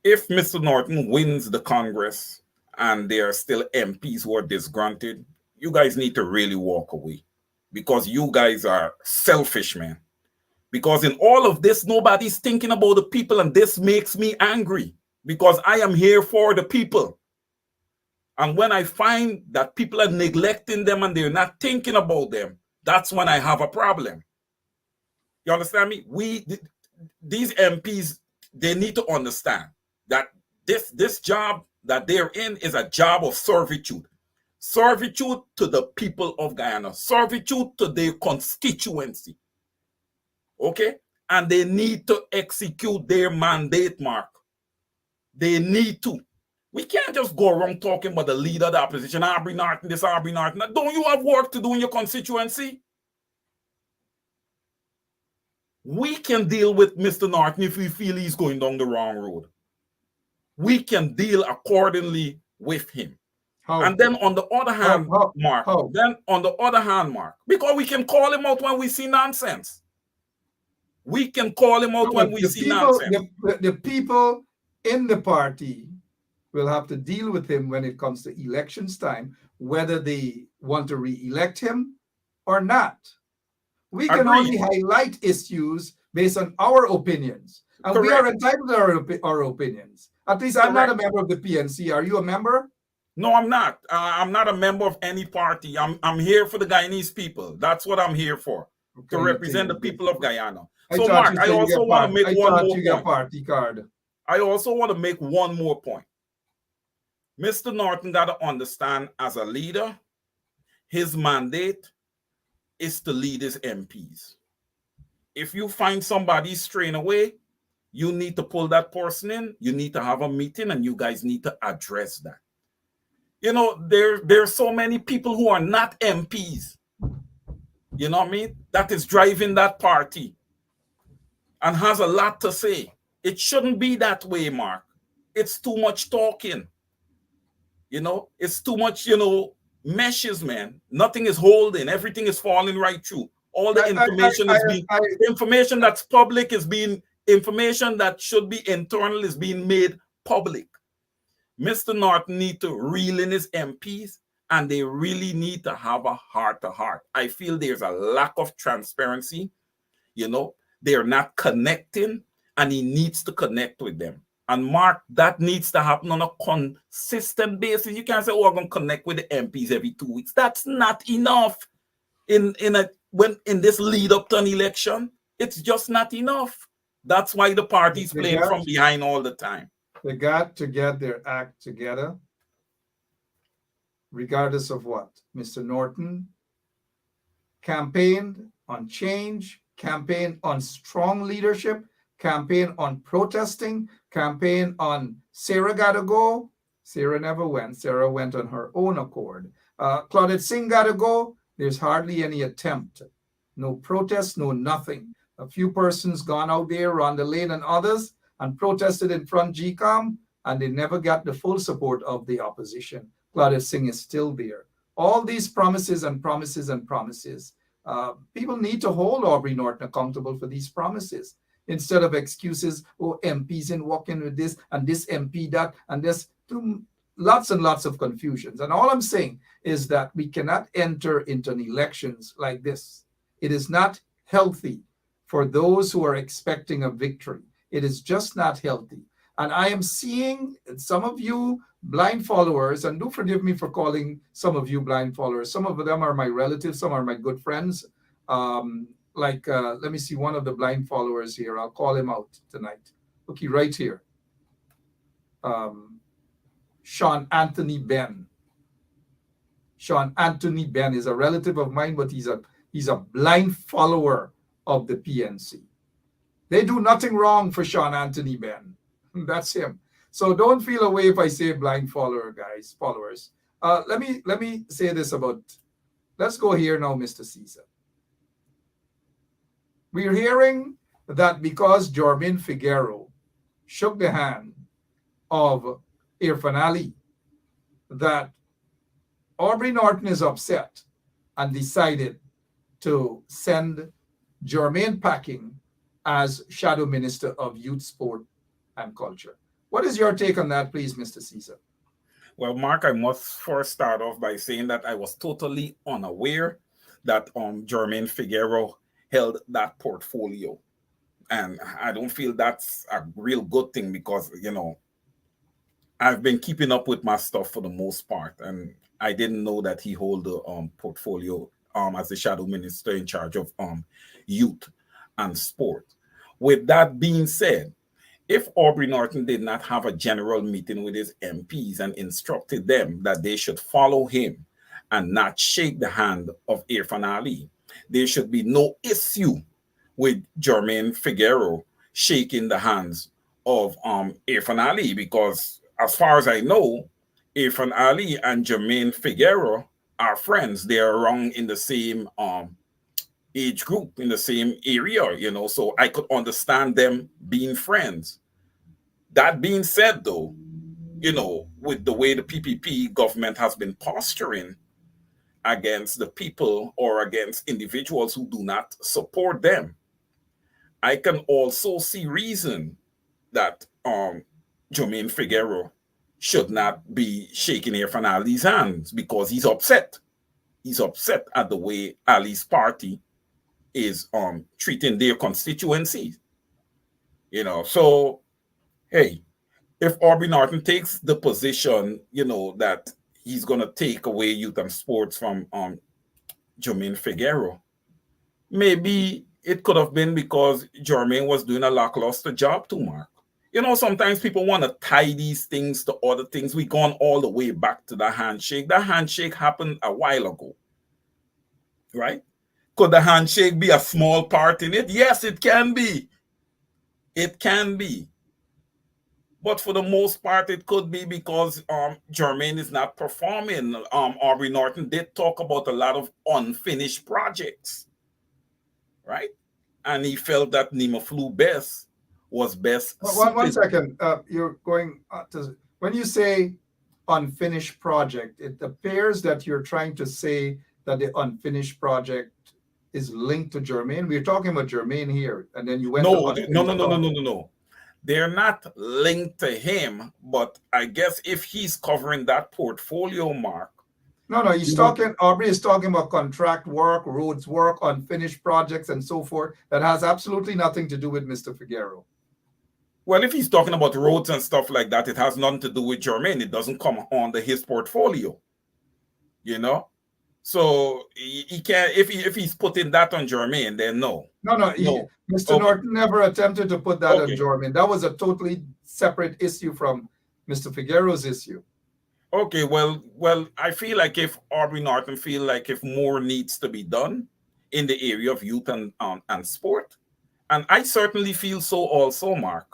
If Mr. Norton wins the Congress and there are still MPs who are disgruntled, you guys need to really walk away because you guys are selfish, man. Because in all of this, nobody's thinking about the people, and this makes me angry because I am here for the people. And when I find that people are neglecting them and they're not thinking about them, that's when I have a problem. You understand me? These MPs, they need to understand that this job that they're in is a job of servitude. Servitude to the people of Guyana, servitude to their constituency. Okay? And they need to execute their mandate, Mark. They need to. We can't just go around talking about the leader of the opposition, Aubrey Norton, this, Aubrey Norton. Don't you have work to do in your constituency? We can deal with Mr. Norton if we feel he's going down the wrong road. We can deal accordingly with him. How? And then on the other hand, Mark, because we can call him out when we see nonsense. We can call him out when we see nonsense. The people in the party will have to deal with him when it comes to elections time, whether they want to re-elect him or not. We can only highlight issues based on our opinions. And we are entitled to our opinions. At least I'm not a member of the PNC. Are you a member? No, I'm not. I'm not a member of any party. I'm here for the Guyanese people. That's what I'm here for, to represent the people of Guyana. So, Mark, I also want to make one more point. Party card. I also want to make one more point. Mr. Norton got to understand, as a leader, his mandate is to lead his MPs. If you find somebody straying away, you need to pull that person in. You need to have a meeting, and you guys need to address that. You know, there's so many people who are not MPs, you know what I mean, that is driving that party and has a lot to say. It shouldn't be that way, Mark. It's too much talking. You know, it's too much, meshes, man. Nothing is holding. Everything is falling right through. All the information information that's public is being, information that should be internal is being made public. Mr. Norton need to reel in his MPs, and they really need to have a heart-to-heart. I feel there's a lack of transparency. They're not connecting, and he needs to connect with them. And Mark, that needs to happen on a consistent basis. You can't say, "Oh, I'm going to connect with the MPs every 2 weeks." That's not enough. In this lead up to an election, it's just not enough. That's why the party's playing from behind all the time. They got to get their act together, regardless of what. Mr. Norton campaigned on change, campaigned on strong leadership, campaign on protesting, campaign on Sarah gotta go. Sarah never went. Sarah went on her own accord. Claudette Singh gotta go. There's hardly any attempt. No protest, no nothing. A few persons gone out there, Rhonda Lane and others, and protested in front GCOM, and they never got the full support of the opposition. Claudette Singh is still there. All these promises and promises and promises. People need to hold Aubrey Norton accountable for these promises, instead of excuses, "Oh, MPs in walking with this and this MP that," and there's lots and lots of confusions. And all I'm saying is that we cannot enter into elections like this. It is not healthy for those who are expecting a victory. It is just not healthy. And I am seeing some of you blind followers, and do forgive me for calling some of you blind followers. Some of them are my relatives, some are my good friends. Let me see one of the blind followers here. I'll call him out tonight. Okay, right here. Sean Anthony Ben. Sean Anthony Ben is a relative of mine, but he's a blind follower of the PNC. They do nothing wrong for Sean Anthony Ben. That's him. So don't feel away if I say blind follower, guys, followers. Let me say this about, let's go here now, Mr. Caesar. We're hearing that because Jormin Figueroa shook the hand of Irfan Ali, that Aubrey Norton is upset and decided to send Jermaine packing as Shadow Minister of Youth, Sport, and Culture. What is your take on that, please, Mr. Caesar? Well, Mark, I must first start off by saying that I was totally unaware that Jermaine Figueroa held that portfolio. And I don't feel that's a real good thing because, I've been keeping up with my stuff for the most part. And I didn't know that he held the portfolio as the shadow minister in charge of youth and sport. With that being said, if Aubrey Norton did not have a general meeting with his MPs and instructed them that they should follow him and not shake the hand of Irfan Ali, there should be no issue with Jermaine Figueroa shaking the hands of Irfan Ali, because as far as I know, Irfan Ali and Jermaine Figueroa are friends. They are around in the same age group, in the same area, so I could understand them being friends. That being said, though, with the way the PPP government has been posturing against the people or against individuals who do not support them, I can also see reason that Jermaine Figueroa should not be shaking Irfan Ali's hands because he's upset. He's upset at the way Ali's party is treating their constituencies. So, hey, if Aubrey Norton takes the position, that he's going to take away youth and sports from Jermaine Figueroa, maybe it could have been because Jermaine was doing a lackluster job too, Mark. Sometimes people want to tie these things to other things. We've gone all the way back to the handshake. That handshake happened a while ago, right? Could the handshake be a small part in it? Yes, it can be. It can be. But for the most part, it could be because Jermaine is not performing. Aubrey Norton did talk about a lot of unfinished projects, right? And he felt that Nima flew best was best. One second. You're going to, when you say unfinished project, it appears that you're trying to say that the unfinished project is linked to Jermaine. We're talking about Jermaine here, and then you went No. They're not linked to him, but I guess if he's covering that portfolio, Mark. No, he's talking, Aubrey is talking about contract work, roads work, unfinished projects, and so forth. That has absolutely nothing to do with Mr. Figueroa. Well, if he's talking about roads and stuff like that, it has nothing to do with Jermaine. It doesn't come under his portfolio, So he can't, if he's putting that on Jermaine, then no. Mr. Norton never attempted to put that on Jermaine. That was a totally separate issue from Mr. Figueroa's issue. Okay, well, I feel like if Aubrey Norton feel like if more needs to be done in the area of youth and sport, and I certainly feel so also, Mark,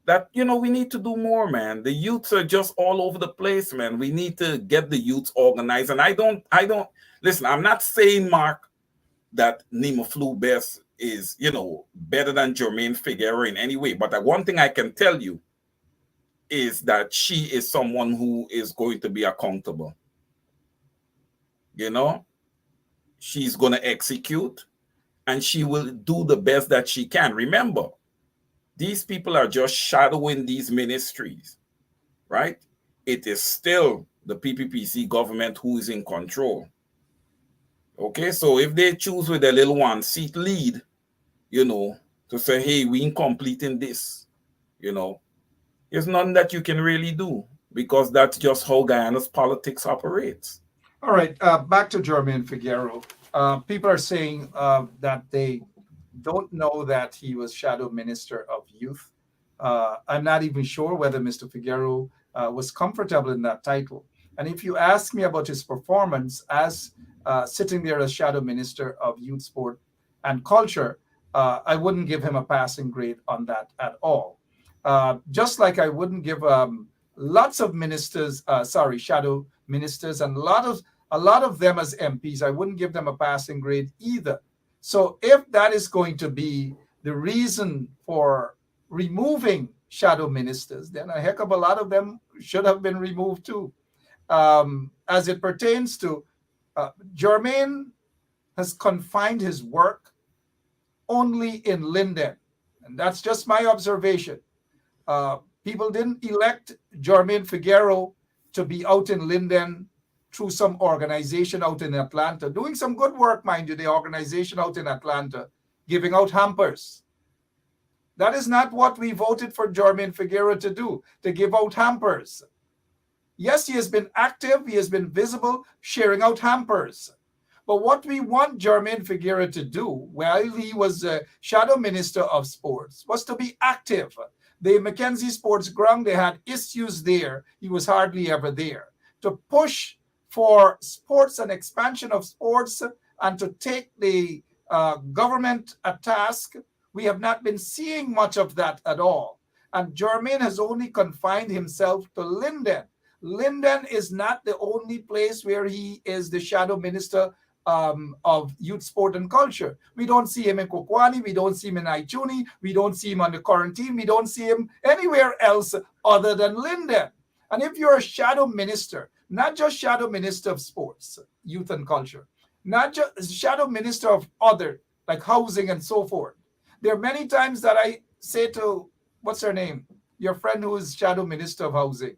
that we need to do more, man. The youths are just all over the place, man. We need to get the youths organized. And I don't listen, I'm not saying, Mark, that Nima flew best is, better than Jermaine Figueroa in any way. But one thing I can tell you is that she is someone who is going to be accountable. She's going to execute and she will do the best that she can. Remember, these people are just shadowing these ministries, right? It is still the PPPC government who is in control. Okay, so if they choose with a little one-seat lead, to say, hey, we ain't completing this, there's nothing that you can really do because that's just how Guyana's politics operates. All right, back to Jermaine Figueroa. People are saying that they don't know that he was Shadow Minister of Youth. I'm not even sure whether Mr. Figueroa was comfortable in that title. And if you ask me about his performance as sitting there as Shadow Minister of Youth, Sport, and Culture, I wouldn't give him a passing grade on that at all. Just like I wouldn't give lots of ministers, shadow ministers, and a lot of them as MPs, I wouldn't give them a passing grade either. So if that is going to be the reason for removing shadow ministers, then a heck of a lot of them should have been removed too. As it pertains to Jermaine has confined his work only in Linden. And that's just my observation. People didn't elect Jermaine Figueroa to be out in Linden through some organization out in Atlanta, doing some good work, mind you, the organization out in Atlanta, giving out hampers. That is not what we voted for Jermaine Figueroa to do, to give out hampers. Yes, he has been active, he has been visible, sharing out hampers. But what we want Jermaine Figueroa to do while he was shadow minister of sports was to be active. The Mackenzie Sports Ground, they had issues there. He was hardly ever there. To push for sports and expansion of sports and to take the government a task, we have not been seeing much of that at all. And Jermaine has only confined himself to Linden. Linden is not the only place where he is the shadow minister of youth, sport, and culture. We don't see him in Kokwani, we don't see him in Aichuni, we don't see him on the quarantine, we don't see him anywhere else other than Linden. And if you're a shadow minister, not just shadow minister of sports, youth, and culture, not just shadow minister of other, like housing and so forth. There are many times that I say to, what's her name? Your friend who is shadow minister of housing.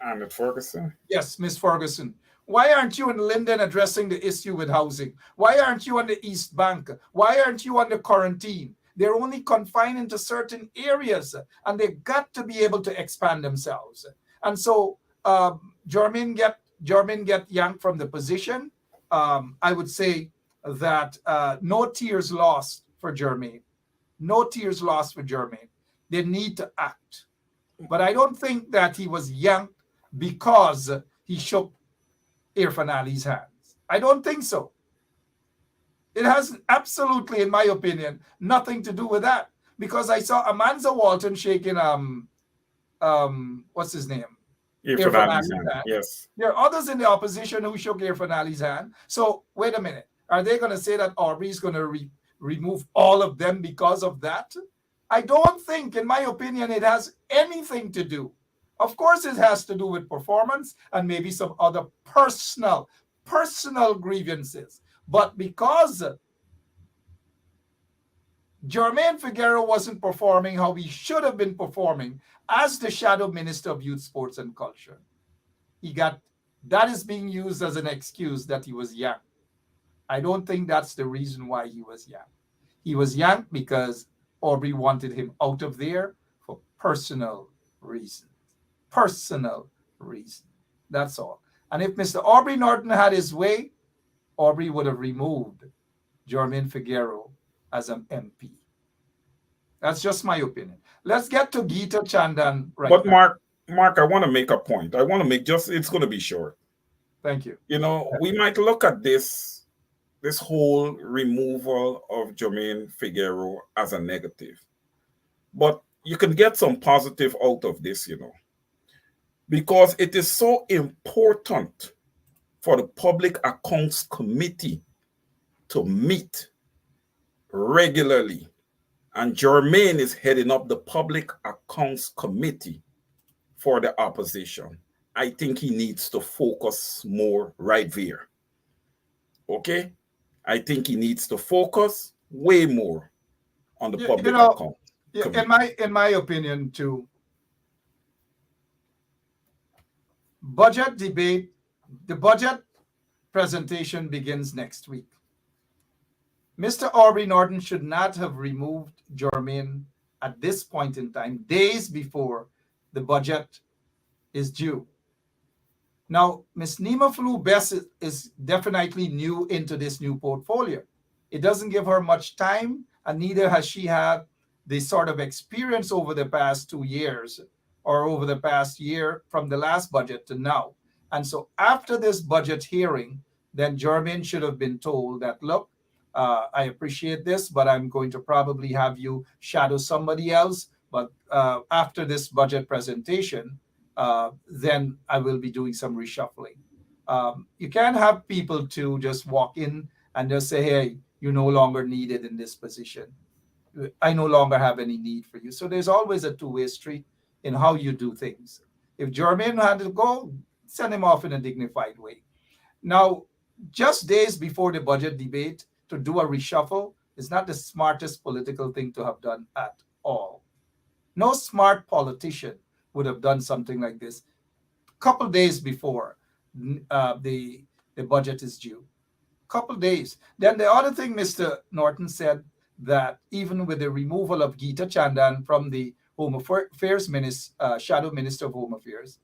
Annette Ferguson. Yes, Miss Ferguson. Why aren't you in Linden addressing the issue with housing? Why aren't you on the East Bank? Why aren't you on the quarantine? They're only confined into certain areas, and they've got to be able to expand themselves. And so Jermaine get yanked from the position. I would say that no tears lost for Jermaine. No tears lost for Jermaine. They need to act. But I don't think that he was yanked because he shook Irfan Ali's hands. I don't think so. It has absolutely, in my opinion, nothing to do with that. Because I saw Amanza Walton shaking what's his name? Irfan Ali's hand. Yes. There are others in the opposition who shook Irfan Ali's hand. So wait a minute. Are they going to say that Aubrey is going to remove all of them because of that? I don't think, in my opinion, it has anything to do. Of course, it has to do with performance and maybe some other personal grievances. But because Jermaine Figueroa wasn't performing how he should have been performing as the shadow minister of youth, sports, and culture, that is being used as an excuse that he was yanked. I don't think that's the reason why he was yanked. He was yanked because Aubrey wanted him out of there for personal reasons. Personal reason. That's all. And if Mr. Aubrey Norton had his way, Aubrey would have removed Jermaine Figueroa as an MP. That's just my opinion. Let's get to Gita Chandan right But now. Mark, I want to make a point. I want to make it's going to be short. Thank you. You know, we might look at this whole removal of Jermaine Figueroa as a negative. But you can get some positive out of this, you know. Because it is so important for the Public Accounts Committee to meet regularly. And Jermaine is heading up the Public Accounts Committee for the opposition. I think he needs to focus more right there. Okay? I think he needs to focus way more on the Public Accounts Committee. In my opinion, too, budget debate, the budget presentation begins next week. Mr. Aubrey Norton should not have removed Jermaine at this point in time, days before the budget is due. Now, Ms. Nima Flu-Bess is definitely new into this new portfolio. It doesn't give her much time, and neither has she had the sort of experience over the past 2 years or over the past year from the last budget to now. And so after this budget hearing, then Jermaine should have been told that, look, I appreciate this, but I'm going to probably have you shadow somebody else. But after this budget presentation, then I will be doing some reshuffling. You can't have people to just walk in and just say, hey, you're no longer needed in this position. I no longer have any need for you. So there's always a two-way street. in how you do things. If Jermaine had to go, send him off in a dignified way. Now, just days before the budget debate, to do a reshuffle is not the smartest political thing to have done at all. No smart politician would have done something like this a couple days before the budget is due. Couple days. Then the other thing Mr. Norton said, that even with the removal of Geeta Chandan from the Home Affairs Minister, Shadow Minister of Home Affairs,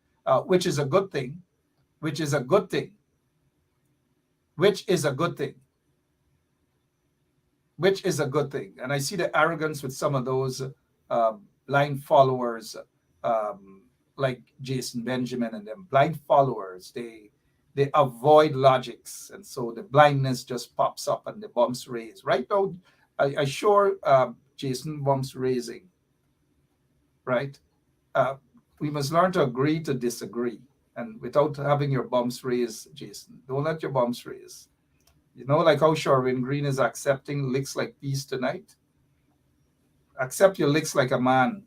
which is a good thing, which is a good thing, which is a good thing, which is a good thing. And I see the arrogance with some of those blind followers, like Jason Benjamin and them. Blind followers, they avoid logics, and so the blindness just pops up and the bumps raise. Right now, I sure Jason bumps raising, right? We must learn to agree to disagree, and without having your bumps raised, Jason. Don't let your bumps raise. You know, like how Sherwin Green is accepting licks like peace tonight. Accept your licks like a man.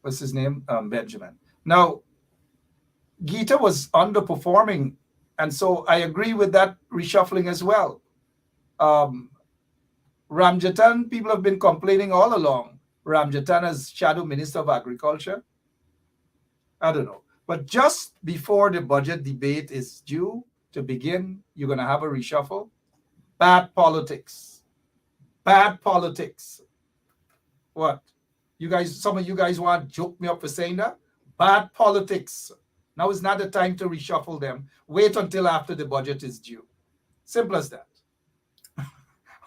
What's his name? Benjamin. Now, Geeta was underperforming, and so I agree with that reshuffling as well. Ramjatan, people have been complaining all along. Ramjatan as Shadow Minister of Agriculture. I don't know. But just before the budget debate is due to begin, you're going to have a reshuffle. Bad politics. Bad politics. What? You guys, some of you guys want to joke me up for saying that? Bad politics. Now is not the time to reshuffle them. Wait until after the budget is due. Simple as that.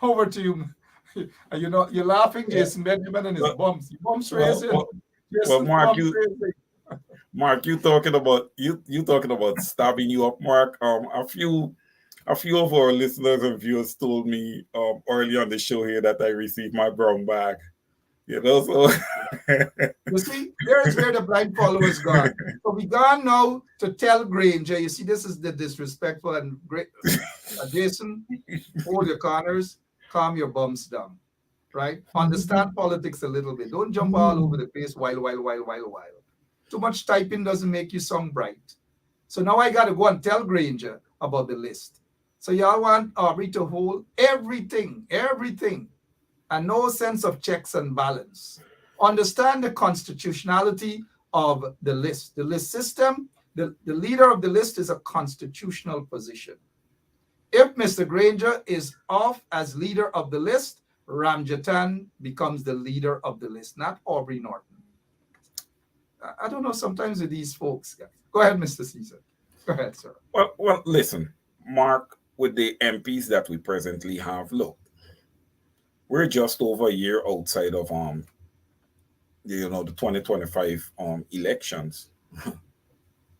Over to you. You know, you're laughing, Jason Benjamin and his bumps. Your bumps raising. Well, Mark, you talking about stabbing you up, Mark. A few of our listeners and viewers told me early on the show here that I received my brown bag. You know, so you see, there is where the blind followers gone. So we gone now to tell Granger. You see, this is the disrespectful and great. Jason, hold your corners, calm your bums down, right? Understand politics a little bit. Don't jump all over the place while. Too much typing doesn't make you sound bright. So now I got to go and tell Granger about the list. So y'all want Aubrey to hold everything, and no sense of checks and balance. Understand the constitutionality of the list. The list system, the leader of the list is a constitutional position. If Mr. Granger is off as leader of the list, Ramjatan becomes the leader of the list, not Aubrey Norton. I don't know sometimes with these folks, guys. Go ahead, Mr. Caesar. Go ahead, sir. Well, listen, Mark, with the MPs that we presently have, look, we're just over a year outside of the 2025 elections.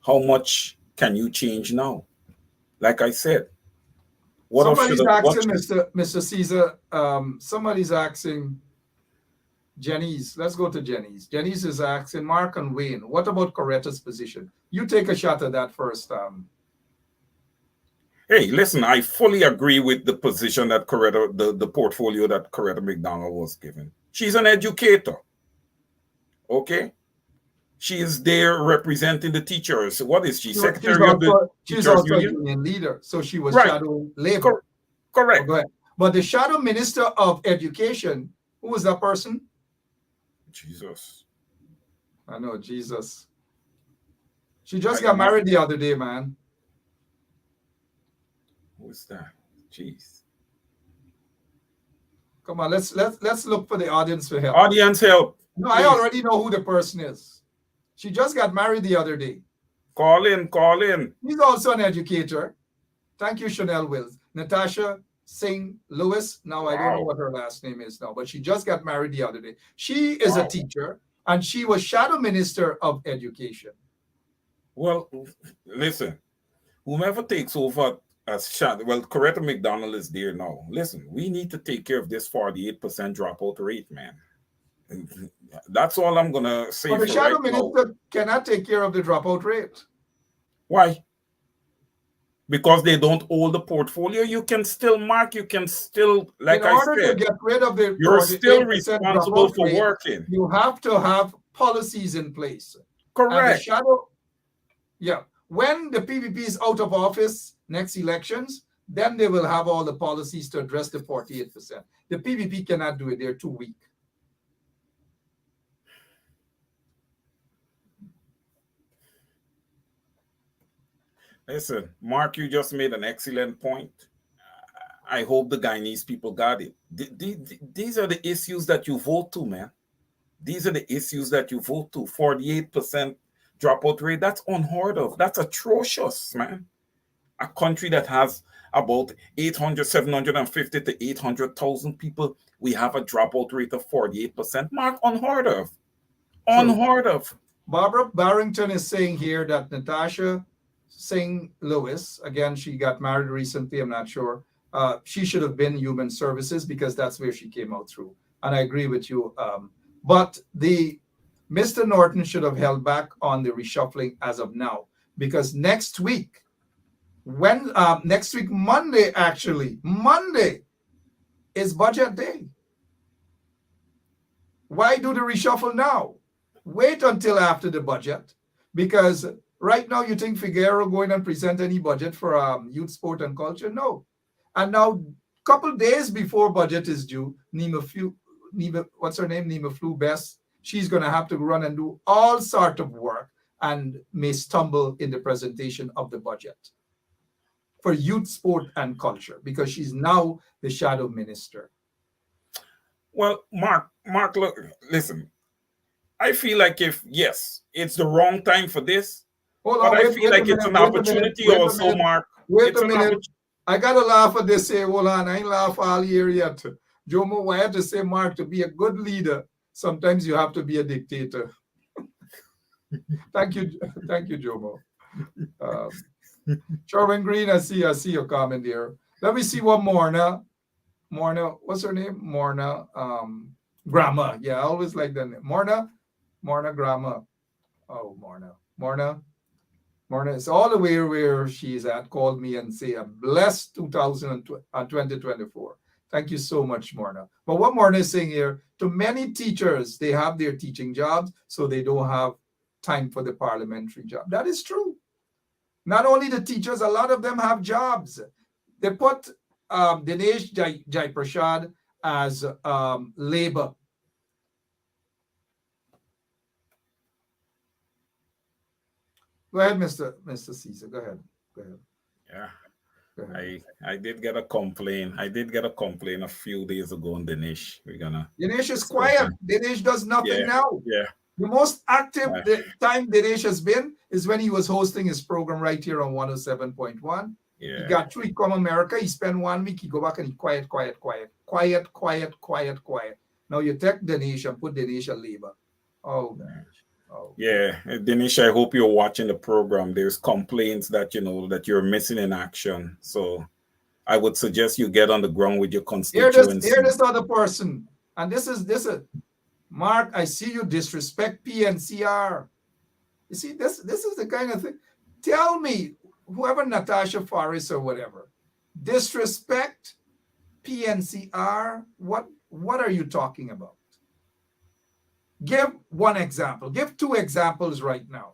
How much can you change now? Like I said, somebody's asking Mr. Caesar. Somebody's asking Janice. Let's go to Janice. Janice is asking Mark and Wayne, what about Coretta's position? You take a shot at that first. Hey, listen, I fully agree with the position that Coretta, the portfolio that Coretta McDonald was given. She's an educator. Okay? She is there representing the teachers. What is she? Secretary of the She's also a union leader. So she was shadow labor. Correct. Oh, go ahead. But the shadow minister of education, who was that person? Jesus. I know, Jesus. She just got married the other day, man. Who's that? Jeez. Come on, let's look for the audience for help. Audience help. No, please. I already know who the person is. She just got married the other day. Call in. He's also an educator. Thank you, Chanel Wills. Natasha St. Louis. Now, I don't know what her last name is now, but she just got married the other day. She is a teacher, and she was shadow minister of education. Well, listen, whomever takes over as shadow, well, Coretta McDonald is there now. Listen, we need to take care of this 48% dropout rate, man. That's all I'm going to say. But the shadow minister cannot take care of the dropout rate. Why? because they don't hold the portfolio, you can still mark, you can still, like I In order to said, get rid of the you're still 48% responsible dropout for rate, working. you have to have policies in place. And the Correct. shadow, yeah. When the PPP is out of office next elections, then they will have all the policies to address the 48%. The PPP cannot do it. They're too weak. Listen, Mark, you just made an excellent point. I hope the Guyanese people got it. These are the issues that you vote to, man. These are the issues that you vote to. 48% dropout rate, that's unheard of. That's atrocious, man. A country that has about 750 to 800,000 people, we have a dropout rate of 48%. Mark, unheard of. Unheard of. Barbara Barrington is saying here that Natasha St. Louis, again, she got married recently, I'm not sure. She should have been Human Services because that's where she came out through. And I agree with you. But Mr. Norton should have held back on the reshuffling as of now, because next week, Monday, actually, Monday is budget day. Why do the reshuffle now? Wait until after the budget, because right now you think Figueroa going and present any budget for youth, sport, and culture? No. And now, a couple days before budget is due, Nima Flew Best, she's going to have to run and do all sort of work and may stumble in the presentation of the budget for youth, sport, and culture, because she's now the shadow minister. Well, Mark, look, listen. I feel like yes, it's the wrong time for this, I feel like it's an opportunity also, Mark. Wait a minute. I got to laugh at this. Say, hold on, I ain't laugh all year yet. Jomo, I have to say, Mark, to be a good leader, sometimes you have to be a dictator. Thank you, Jomo. Sherwin Green, I see your comment here. Let me see what Morna, what's her name? Morna Grama. Yeah, I always like that name. Morna Grama. Oh, Morna is all the way where she's at. Called me and say a blessed 2024. Thank you so much, Morna. But what Morna is saying here, to many teachers, they have their teaching jobs, so they don't have time for the parliamentary job. That is true. Not only the teachers, a lot of them have jobs. They put Dinesh Jaiprashad as labor. Go ahead, Mr. Caesar. Go ahead. Yeah. I did get a complaint. I did get a complaint a few days ago on Dinesh. Dinesh is quiet. Dinesh does nothing now. Yeah. The most active time Dinesh has been is when he was hosting his program right here on 107.1. Yeah. He got through, he come America, he spent 1 week, he go back and he quiet. Now you take Dinesh and put Dinesh at labor. Oh, gosh. Oh. Yeah, Dinesh, I hope you're watching the program. There's complaints that that you're missing in action. So I would suggest you get on the ground with your constituency. Here this other person. And this is Mark, I see you disrespect PNCR. You see, this is the kind of thing. Tell me, whoever Natasha Faris or whatever, disrespect PNCR, what are you talking about? Give one example. Give two examples right now.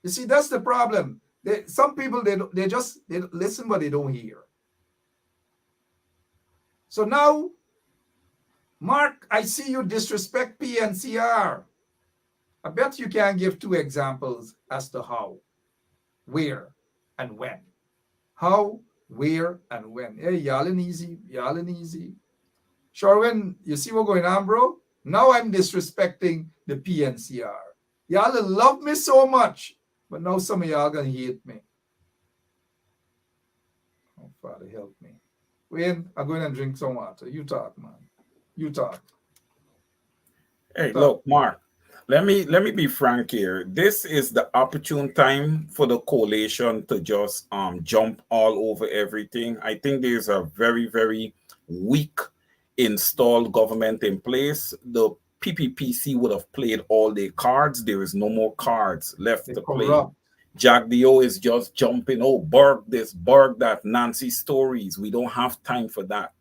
You see, that's the problem. Some people, they listen, but they don't hear. So now, Mark, I see you disrespect PNCR. I bet you can give two examples as to how, where, and when. How, where, and when. Hey, y'all in easy. Sherwin, you see what's going on, bro? Now I'm disrespecting the PNCR. Y'all love me so much, but now some of y'all gonna hate me. Oh, Father, help me. Wayne, I'm going to drink some water. You talk, man. You talk. Hey, look, Mark, let me be frank here. This is the opportune time for the coalition to just jump all over everything. I think there's a very, very weak installed government in place. The PPPC would have played all their cards. There is no more cards left to play. Jack Dio is just jumping, oh, Berg this, Berg that, Nancy stories. We don't have time for that.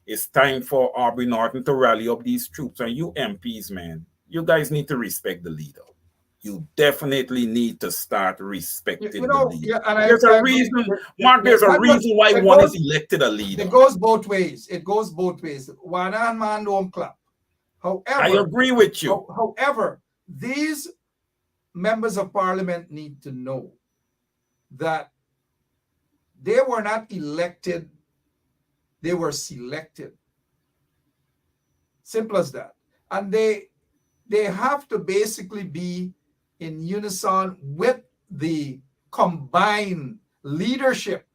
It's time for Aubrey Norton to rally up these troops. And you MPs, man, you guys need to respect the leader. You definitely need to start respecting the leader. Yeah, and there's a reason, Mark, there's a reason why one is elected a leader. It goes both ways. It goes both ways. One and man don't clap. However, I agree with you. However, these members of parliament need to know that they were not elected, they were selected. Simple as that. And they have to basically be in unison with the combined leadership.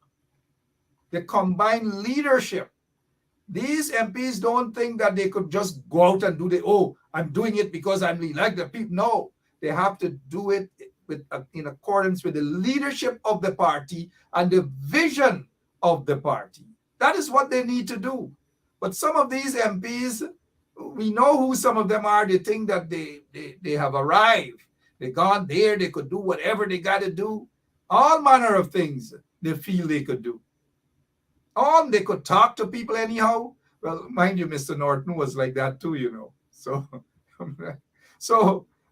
The combined leadership. These MPs don't think that they could just go out and do I'm doing it because I'm like the people. No, they have to do it in accordance with the leadership of the party and the vision of the party. That is what they need to do. But some of these MPs, we know who some of them are. They think that they have arrived. They gone there. They could do whatever they got to do. All manner of things they feel they could do. They could talk to people anyhow. Well, mind you, Mr. Norton was like that too, you know. So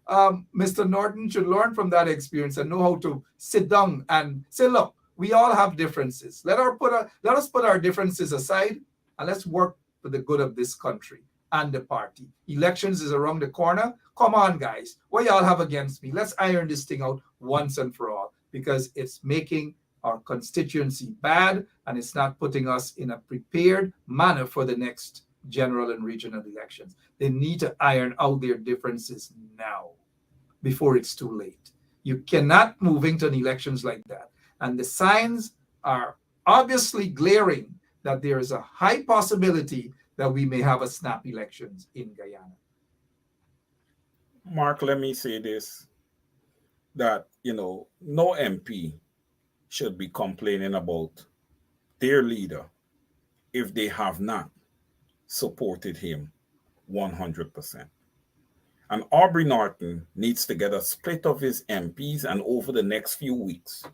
Mr. Norton should learn from that experience and know how to sit down and say, look, we all have differences. Let us put our differences aside and let's work for the good of this country and the party. Elections is around the corner. Come on, guys. What y'all have against me? Let's iron this thing out once and for all, because it's making our constituency bad and it's not putting us in a prepared manner for the next general and regional elections. They need to iron out their differences now before it's too late. You cannot move into elections like that. And the signs are obviously glaring that there is a high possibility that we may have a snap elections in Guyana. Mark, let me say this, that, no MP should be complaining about their leader if they have not supported him 100%. And Aubrey Norton needs to get a split of his MPs and over the next few weeks,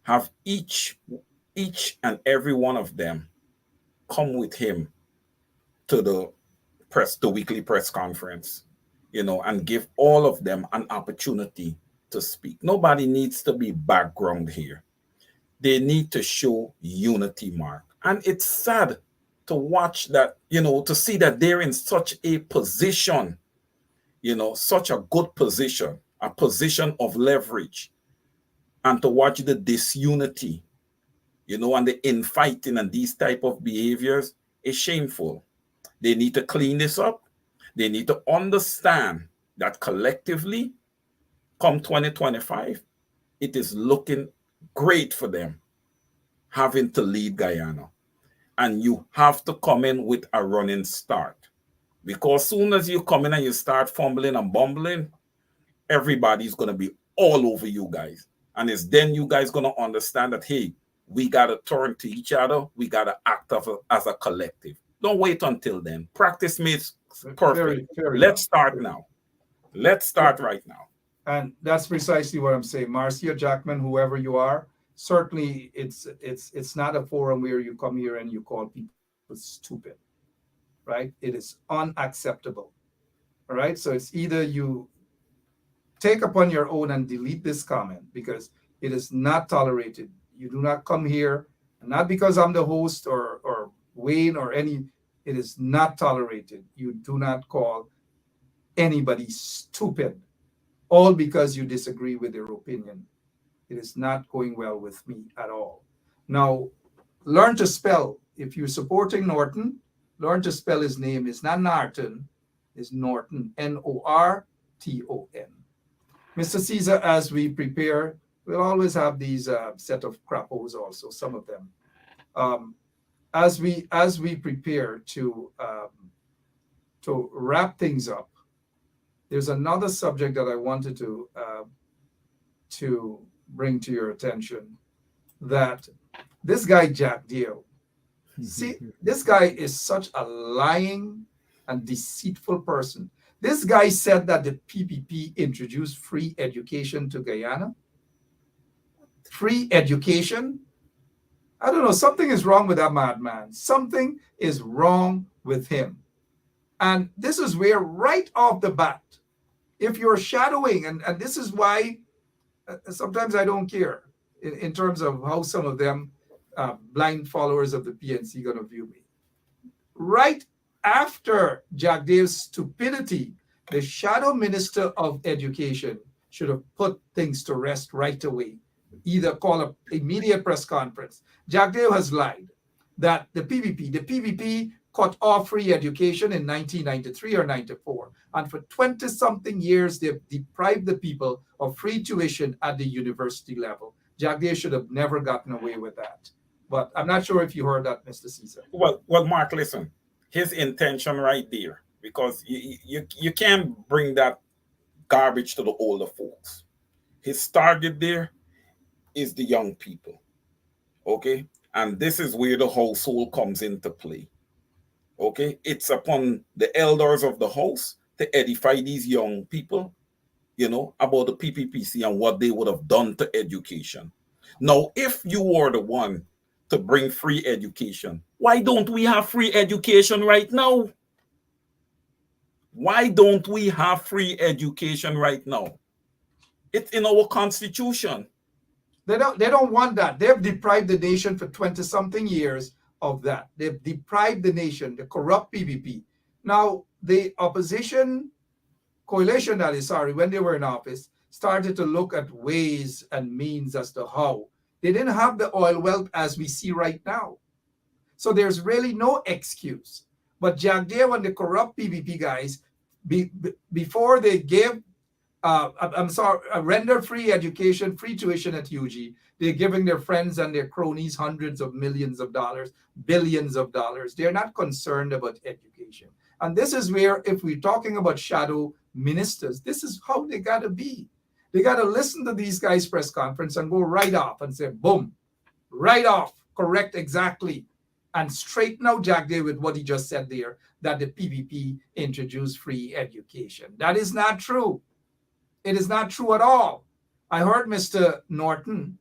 have each and every one of them come with him to the weekly press conference, and give all of them an opportunity to speak. Nobody needs to be background here. They need to show unity, Mark. And it's sad to watch that, to see that they're in such a position, such a good position, a position of leverage, and to watch the disunity, and the infighting and these type of behaviors is shameful. They need to clean this up. They need to understand that collectively, come 2025, it is looking great for them having to lead Guyana. And you have to come in with a running start. Because soon as you come in and you start fumbling and bumbling, everybody's going to be all over you guys. And it's then you guys going to understand that, hey, we got to turn to each other. We got to act as a collective. Don't wait until then. Practice makes perfect. Let's start now. Let's start right now. And that's precisely what I'm saying. Marcia, Jackman, whoever you are, certainly it's not a forum where you come here and you call people stupid, right? It is unacceptable, all right? So it's either you take upon your own and delete this comment because it is not tolerated. You do not come here, not because I'm the host or Wayne or any, it is not tolerated. You do not call anybody stupid, all because you disagree with their opinion. It is not going well with me at all. Now, learn to spell. If you're supporting Norton, learn to spell his name. It's not Norton, it's Norton, Norton. Mr. Caesar, as we prepare, we'll always have these set of crappos also, some of them. As we prepare to wrap things up, there's another subject that I wanted to bring to your attention, that this guy, Jack Dio, see, this guy is such a lying and deceitful person. This guy said that the PPP introduced free education to Guyana. free education. I don't know, something is wrong with that madman. Something is wrong with him. And this is where, right off the bat, if you're shadowing, and this is why sometimes I don't care in terms of how some of them blind followers of the PNC going to view me. Right after Jack Dave's stupidity, the shadow minister of education should have put things to rest right away. Either call an immediate press conference. Jack Dave has lied that the PPP cut off free education in 1993 or 94. And for 20-something years, they've deprived the people of free tuition at the university level. Jack Dave should have never gotten away with that. But I'm not sure if you heard that, Mr. Caesar. Well, Mark, listen, his intention right there, because you can't bring that garbage to the older folks. His target there is the young people, okay? And this is where the household comes into play, okay? It's upon the elders of the house to edify these young people, you know, about the PPPC and what they would have done to education. Now, if you were the one to bring free education, why don't we have free education right now? Why don't we have free education right now? It's in our constitution. They don't want that. They've deprived the nation for 20-something years of that. They've deprived the nation, the corrupt PPP. Now, the opposition coalition, when they were in office, started to look at ways and means as to how. They didn't have the oil wealth as we see right now. So there's really no excuse. But Jack Dave and the corrupt PPP guys, before they gave render free education, free tuition at UG, they're giving their friends and their cronies hundreds of millions of dollars, billions of dollars. They're not concerned about education. And this is where, if we're talking about shadow ministers, this is how they got to be. They got to listen to these guys' press conference and go right off and say, boom, right off, correct exactly, and straighten out Jack Day with what he just said there, that the PPP introduced free education. That is not true. It is not true at all. I heard Mr. Norton,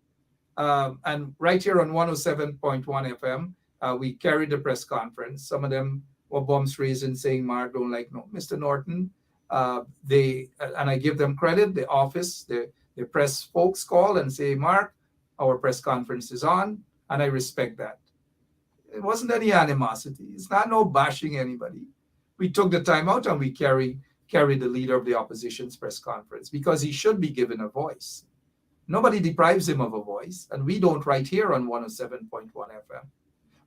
and right here on 107.1 FM, we carried the press conference. Some of them were bombs raising, saying, Mark, don't like no. Mr. Norton, and I give them credit, the office, the press folks call and say, Mark, our press conference is on, and I respect that. It wasn't any animosity. It's not no bashing anybody. We took the time out and we carried the leader of the opposition's press conference because he should be given a voice. Nobody deprives him of a voice, and we don't right here on 107.1 FM.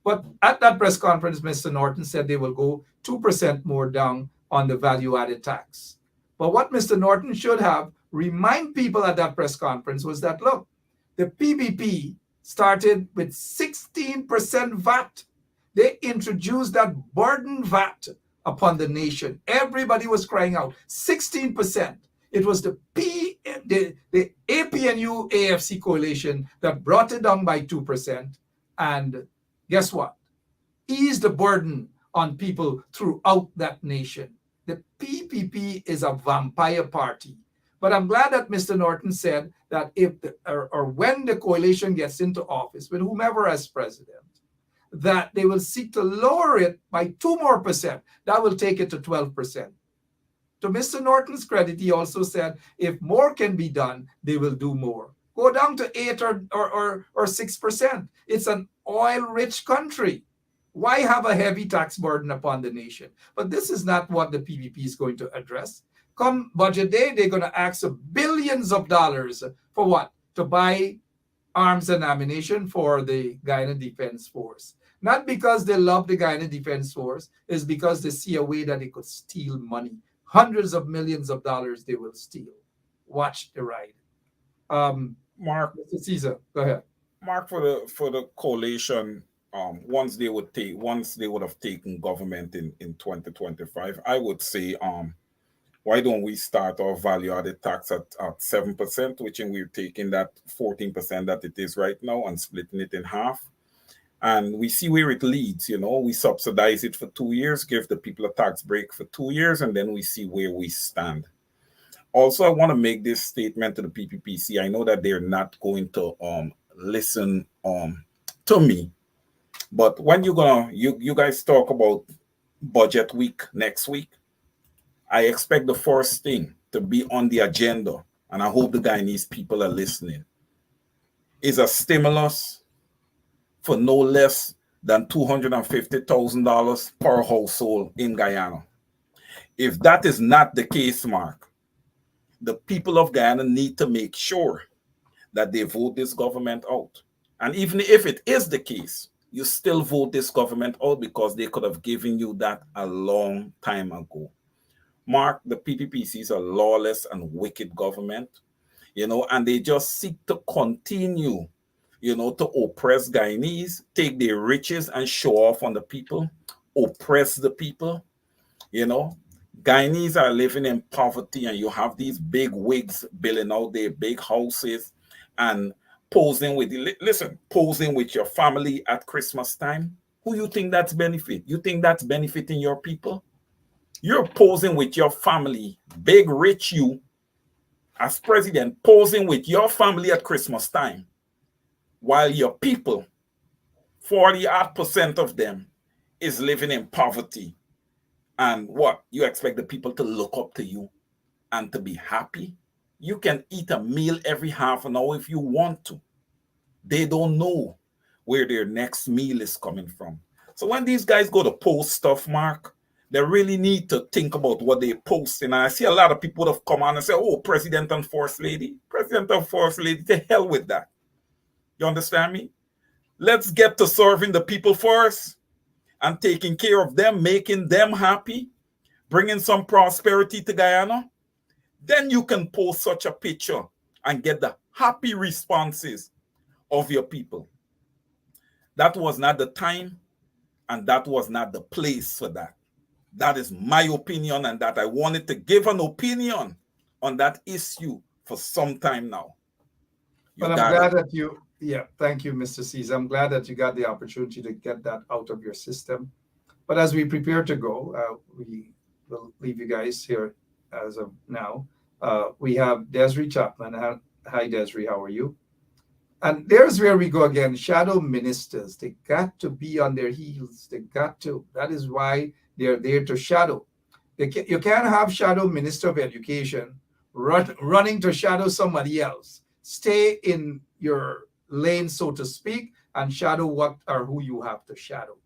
But at that press conference, Mr. Norton said they will go 2% more down on the value-added tax. But what Mr. Norton should have remind people at that press conference was that, look, the PPP started with 16% VAT. They introduced that burden VAT upon the nation. Everybody was crying out, 16%. It was the APNU AFC coalition that brought it down by 2%. And guess what? Eased the burden on people throughout that nation. The PPP is a vampire party. But I'm glad that Mr. Norton said that if when the coalition gets into office, with whomever as president, that they will seek to lower it by 2% more. That will take it to 12%. To Mr. Norton's credit, he also said if more can be done, they will do more. Go down to 8 or 6%. It's an oil-rich country. Why have a heavy tax burden upon the nation? But this is not what the PPP is going to address. Come budget day, they're going to ask for billions of dollars for what? To buy arms and ammunition for the Guyana Defense Force. Not because they love the Guyana Defense Force, it's because they see a way that they could steal money. Hundreds of millions of dollars they will steal. Watch the ride. Mark, Mr. Caesar, go ahead. Mark, for the coalition, once they would have taken government in 2025, I would say, why don't we start our value-added tax at 7%, which we're taking that 14% that it is right now and splitting it in half. And we see where it leads. You know, we subsidize it for 2 years, give the people a tax break for 2 years, and then we see where we stand. Also, I want to make this statement to the PPPC. I know that they're not going to listen to me, but when you guys talk about budget week next week, I expect the first thing to be on the agenda, and I hope the Guyanese people are listening, is a stimulus for no less than $250,000 per household in Guyana. If that is not the case, Mark, the people of Guyana need to make sure that they vote this government out. And even if it is the case, you still vote this government out because they could have given you that a long time ago. Mark, the PPPC is a lawless and wicked government, and they just seek to continue, to oppress Guyanese, take their riches and show off on the people, oppress the people, Guyanese are living in poverty, and you have these big wigs building out their big houses and posing with your family at Christmas time. Who you think that's benefit? You think that's benefiting your people? You're posing with your family, big rich you, as president, posing with your family at Christmas time, while your people, 40% of them, is living in poverty. And what? You expect the people to look up to you and to be happy? You can eat a meal every half an hour if you want to. They don't know where their next meal is coming from. So when these guys go to post stuff, Mark, they really need to think about what they post. And I see a lot of people have come on and say, oh, President and First Lady. President and First Lady, to hell with that. You understand me? Let's get to serving the people first and taking care of them, making them happy, bringing some prosperity to Guyana. Then you can post such a picture and get the happy responses of your people. That was not the time, and that was not the place for that. That is my opinion, and that I wanted to give an opinion on that issue for some time now. But I'm glad that thank you, Mr. Cesar. I'm glad that you got the opportunity to get that out of your system. But as we prepare to go, we will leave you guys here as of now. We have Desiree Chapman. Hi, Desiree, how are you? And there's where we go again. Shadow ministers, they got to be on their heels. They got to. That is why they're there to shadow. You can't have shadow minister of education running to shadow somebody else. Stay in your lane, so to speak, and shadow what or who you have to shadow.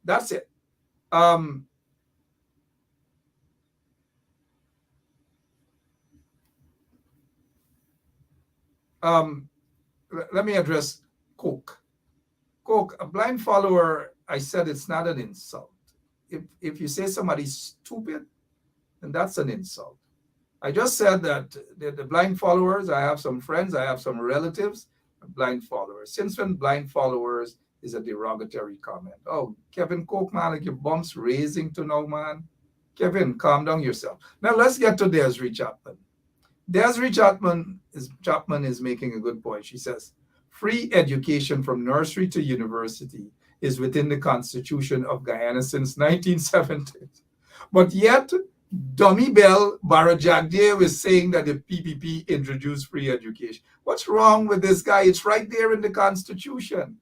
That's it. Let me address Coke. Coke, a blind follower, I said it's not an insult. If you say somebody's stupid, then that's an insult. I just said that the blind followers, I have some friends, I have some relatives, blind followers. Since when blind followers is a derogatory comment? Oh, Kevin Coke, man, like your bumps raising to now, man. Kevin, calm down yourself. Now let's get to Desiree Chapman. Desiree Chapman is making a good point. She says, free education from nursery to university is within the Constitution of Guyana since 1970. But yet, Dummy Bell Barajagdev is saying that the PPP introduced free education. What's wrong with this guy? It's right there in the Constitution.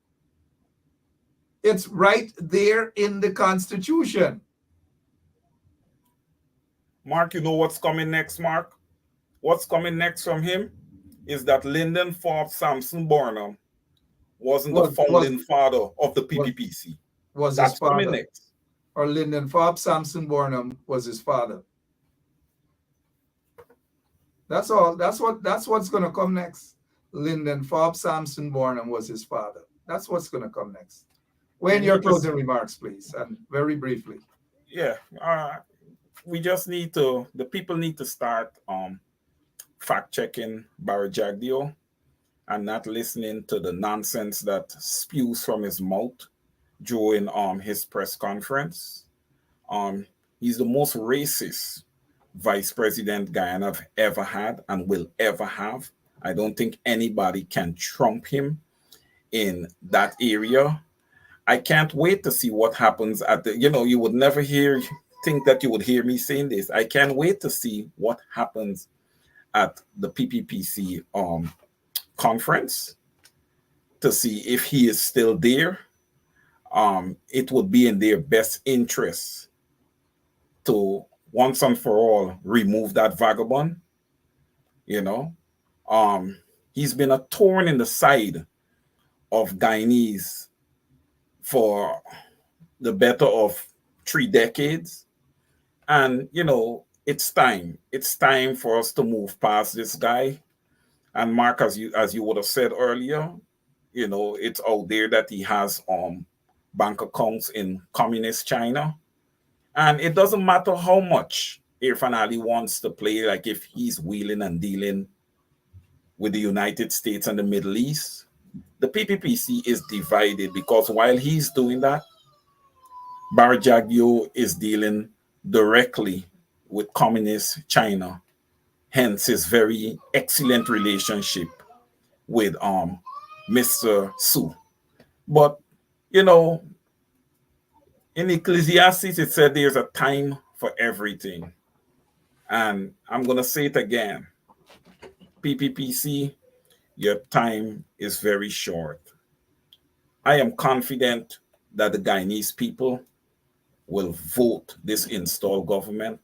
It's right there in the Constitution. Mark, you know what's coming next, Mark? What's coming next from him is that Lyndon Forbes Sampson Burnham wasn't the founding father of the PPPC. Was That's his father coming next. Or Lyndon Forbes Sampson Burnham was his father. That's all. That's what's going to come next. Lyndon Forbes Sampson Burnham was his father. That's what's going to come next. When your closing remarks, please, and very briefly. Yeah, we just need to. The people need to start fact checking Barry Jagdeo and not listening to the nonsense that spews from his mouth during his press conference. He's the most racist vice president Guyana have ever had and will ever have. I don't think anybody can trump him in that area. I can't wait to see what happens at the, you would never think that you would hear me saying this. I can't wait to see what happens at the PPPC conference to see if he is still there. It would be in their best interest to once and for all remove that vagabond. You know, he's been a thorn in the side of Guyanese for the better of 3 decades. And, you know, it's time. It's time for us to move past this guy. And Mark, as you would have said earlier, you know, it's out there that he has bank accounts in communist China. And it doesn't matter how much Irfan Ali wants to play, like if he's wheeling and dealing with the United States and the Middle East, the PPPC is divided because while he's doing that, Barjagyo is dealing directly with communist China, hence his very excellent relationship with Mr. Su. But, you know, in Ecclesiastes, it said there's a time for everything. And I'm going to say it again. PPPC, your time is very short. I am confident that the Guyanese people will vote this installed government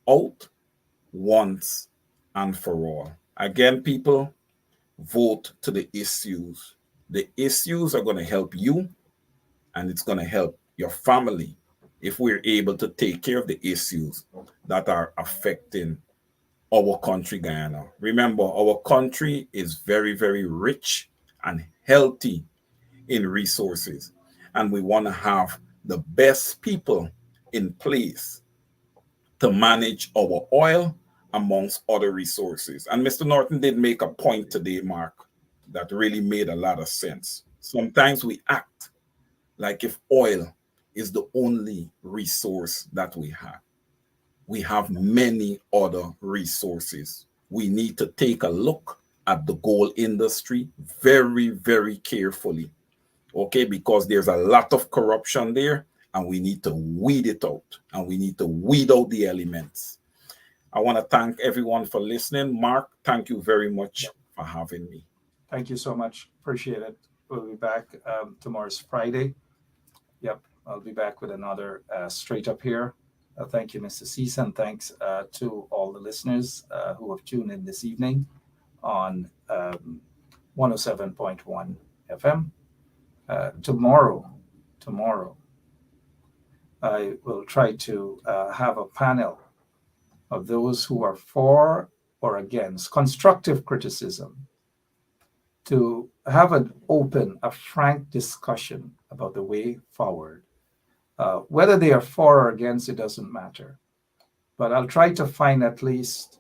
out once and for all. Again, people, vote to the issues. The issues are going to help you, and it's going to help your family if we're able to take care of the issues that are affecting our country, Guyana. Remember, our country is very, very rich and healthy in resources, and we want to have the best people in place to manage our oil amongst other resources. And Mr. Norton did make a point today, Mark, that really made a lot of sense. Sometimes we act like if oil is the only resource that we have. We have many other resources. We need to take a look at the gold industry very, very carefully, okay? Because there's a lot of corruption there, and we need to weed it out, and we need to weed out the elements. I want to thank everyone for listening. Mark, thank you very much for having me. Thank you so much. Appreciate it. We'll be back. Tomorrow's Friday. Yep, I'll be back with another Straight Up here. Thank you, Mr. Cease, and thanks to all the listeners who have tuned in this evening on 107.1 FM. Tomorrow, I will try to have a panel of those who are for or against constructive criticism, to have an open, a frank discussion about the way forward. Whether they are for or against, it doesn't matter. But I'll try to find at least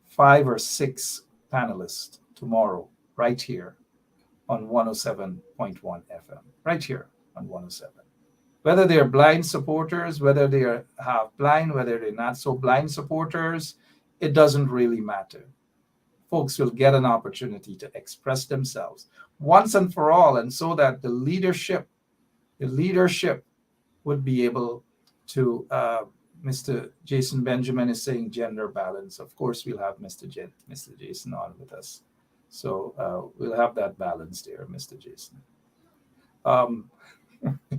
5 or 6 panelists tomorrow, right here on 107.1 FM, right here on 107. Whether they're blind supporters, whether they are half blind, whether they're not so blind supporters, it doesn't really matter. Folks will get an opportunity to express themselves once and for all, and so that the leadership would be able to, Mr. Jason Benjamin is saying gender balance. Of course, we'll have Mr. Jason on with us. So we'll have that balance there, Mr. Jason.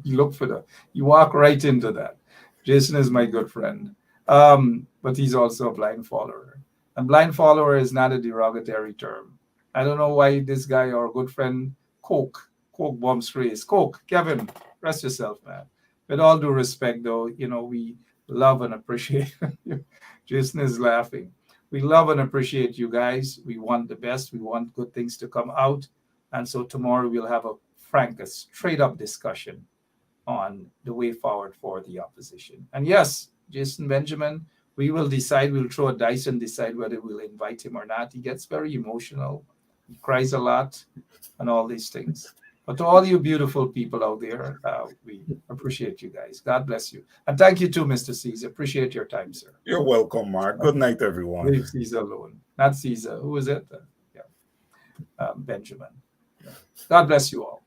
You walk right into that. Jason is my good friend, but he's also a blind follower. And blind follower is not a derogatory term. I don't know why this guy, our good friend, Coke bombs race. Coke, Kevin, rest yourself, man. With all due respect, though, you know, we love and appreciate you. Jason is laughing. We love and appreciate you guys. We want the best. We want good things to come out. And so tomorrow we'll have a frank, a straight up discussion on the way forward for the opposition. And yes, Jason Benjamin, we will decide, we'll throw a dice and decide whether we'll invite him or not. He gets very emotional. He cries a lot and all these things. But to all you beautiful people out there, we appreciate you guys. God bless you. And thank you too, Mr. Caesar. Appreciate your time, sir. You're welcome, Mark. Good night, everyone. Leave Caesar alone. Not Caesar. Who is it? Benjamin. Yeah. God bless you all.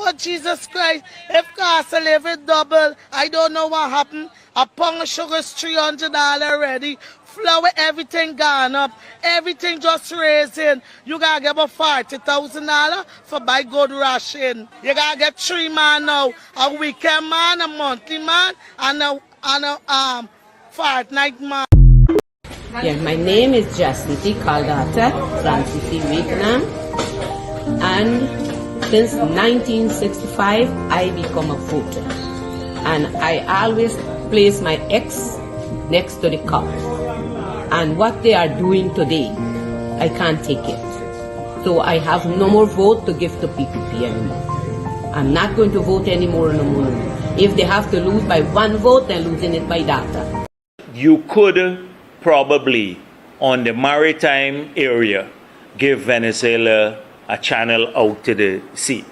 Oh, Jesus Christ, if Castle live it double, I don't know what happened. A pound of sugar is $300 already. Flour, everything gone up. Everything just raising. You gotta get about $40,000 for buy good ration. You gotta get 3 man now. A weekend man, a monthly man, and a fortnight man. Yeah, my name is Dissunity Caldata Francis Vietnam, and since 1965 I become a voter, and I always place my X next to the cup. And what they are doing today, I can't take it. So I have no more vote to give to PPP anymore. I'm not going to vote anymore no more. If they have to lose by 1 vote, they're losing it by data. You could probably, on the maritime area, give Venezuela a channel out to the sea.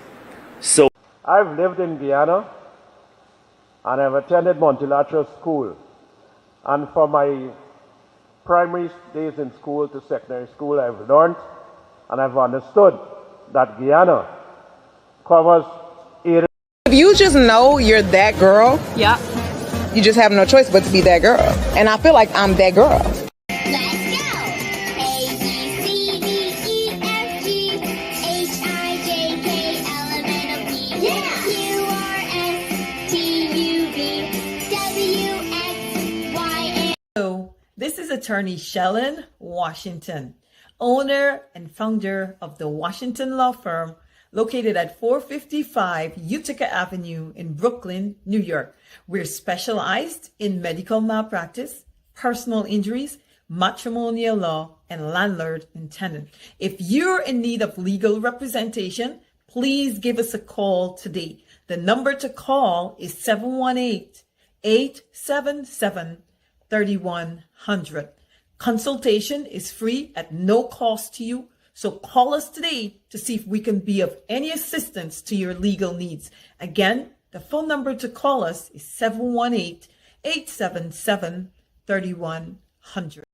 So I've lived in Guyana and I've attended multilateral school. And for my primary days in school to secondary school, I've learned and I've understood that Guyana covers 80. If you just know you're that girl, Yeah. you just have no choice but to be that girl. And I feel like I'm that girl. This is attorney Shellen Washington, owner and founder of the Washington law firm located at 455 Utica Avenue in Brooklyn, New York. We're specialized in medical malpractice, personal injuries, matrimonial law, and landlord and tenant. If you're in need of legal representation, please give us a call today. The number to call is 718-877-3100. Consultation is free at no cost to you. So call us today to see if we can be of any assistance to your legal needs. Again, the phone number to call us is 718-877-3100.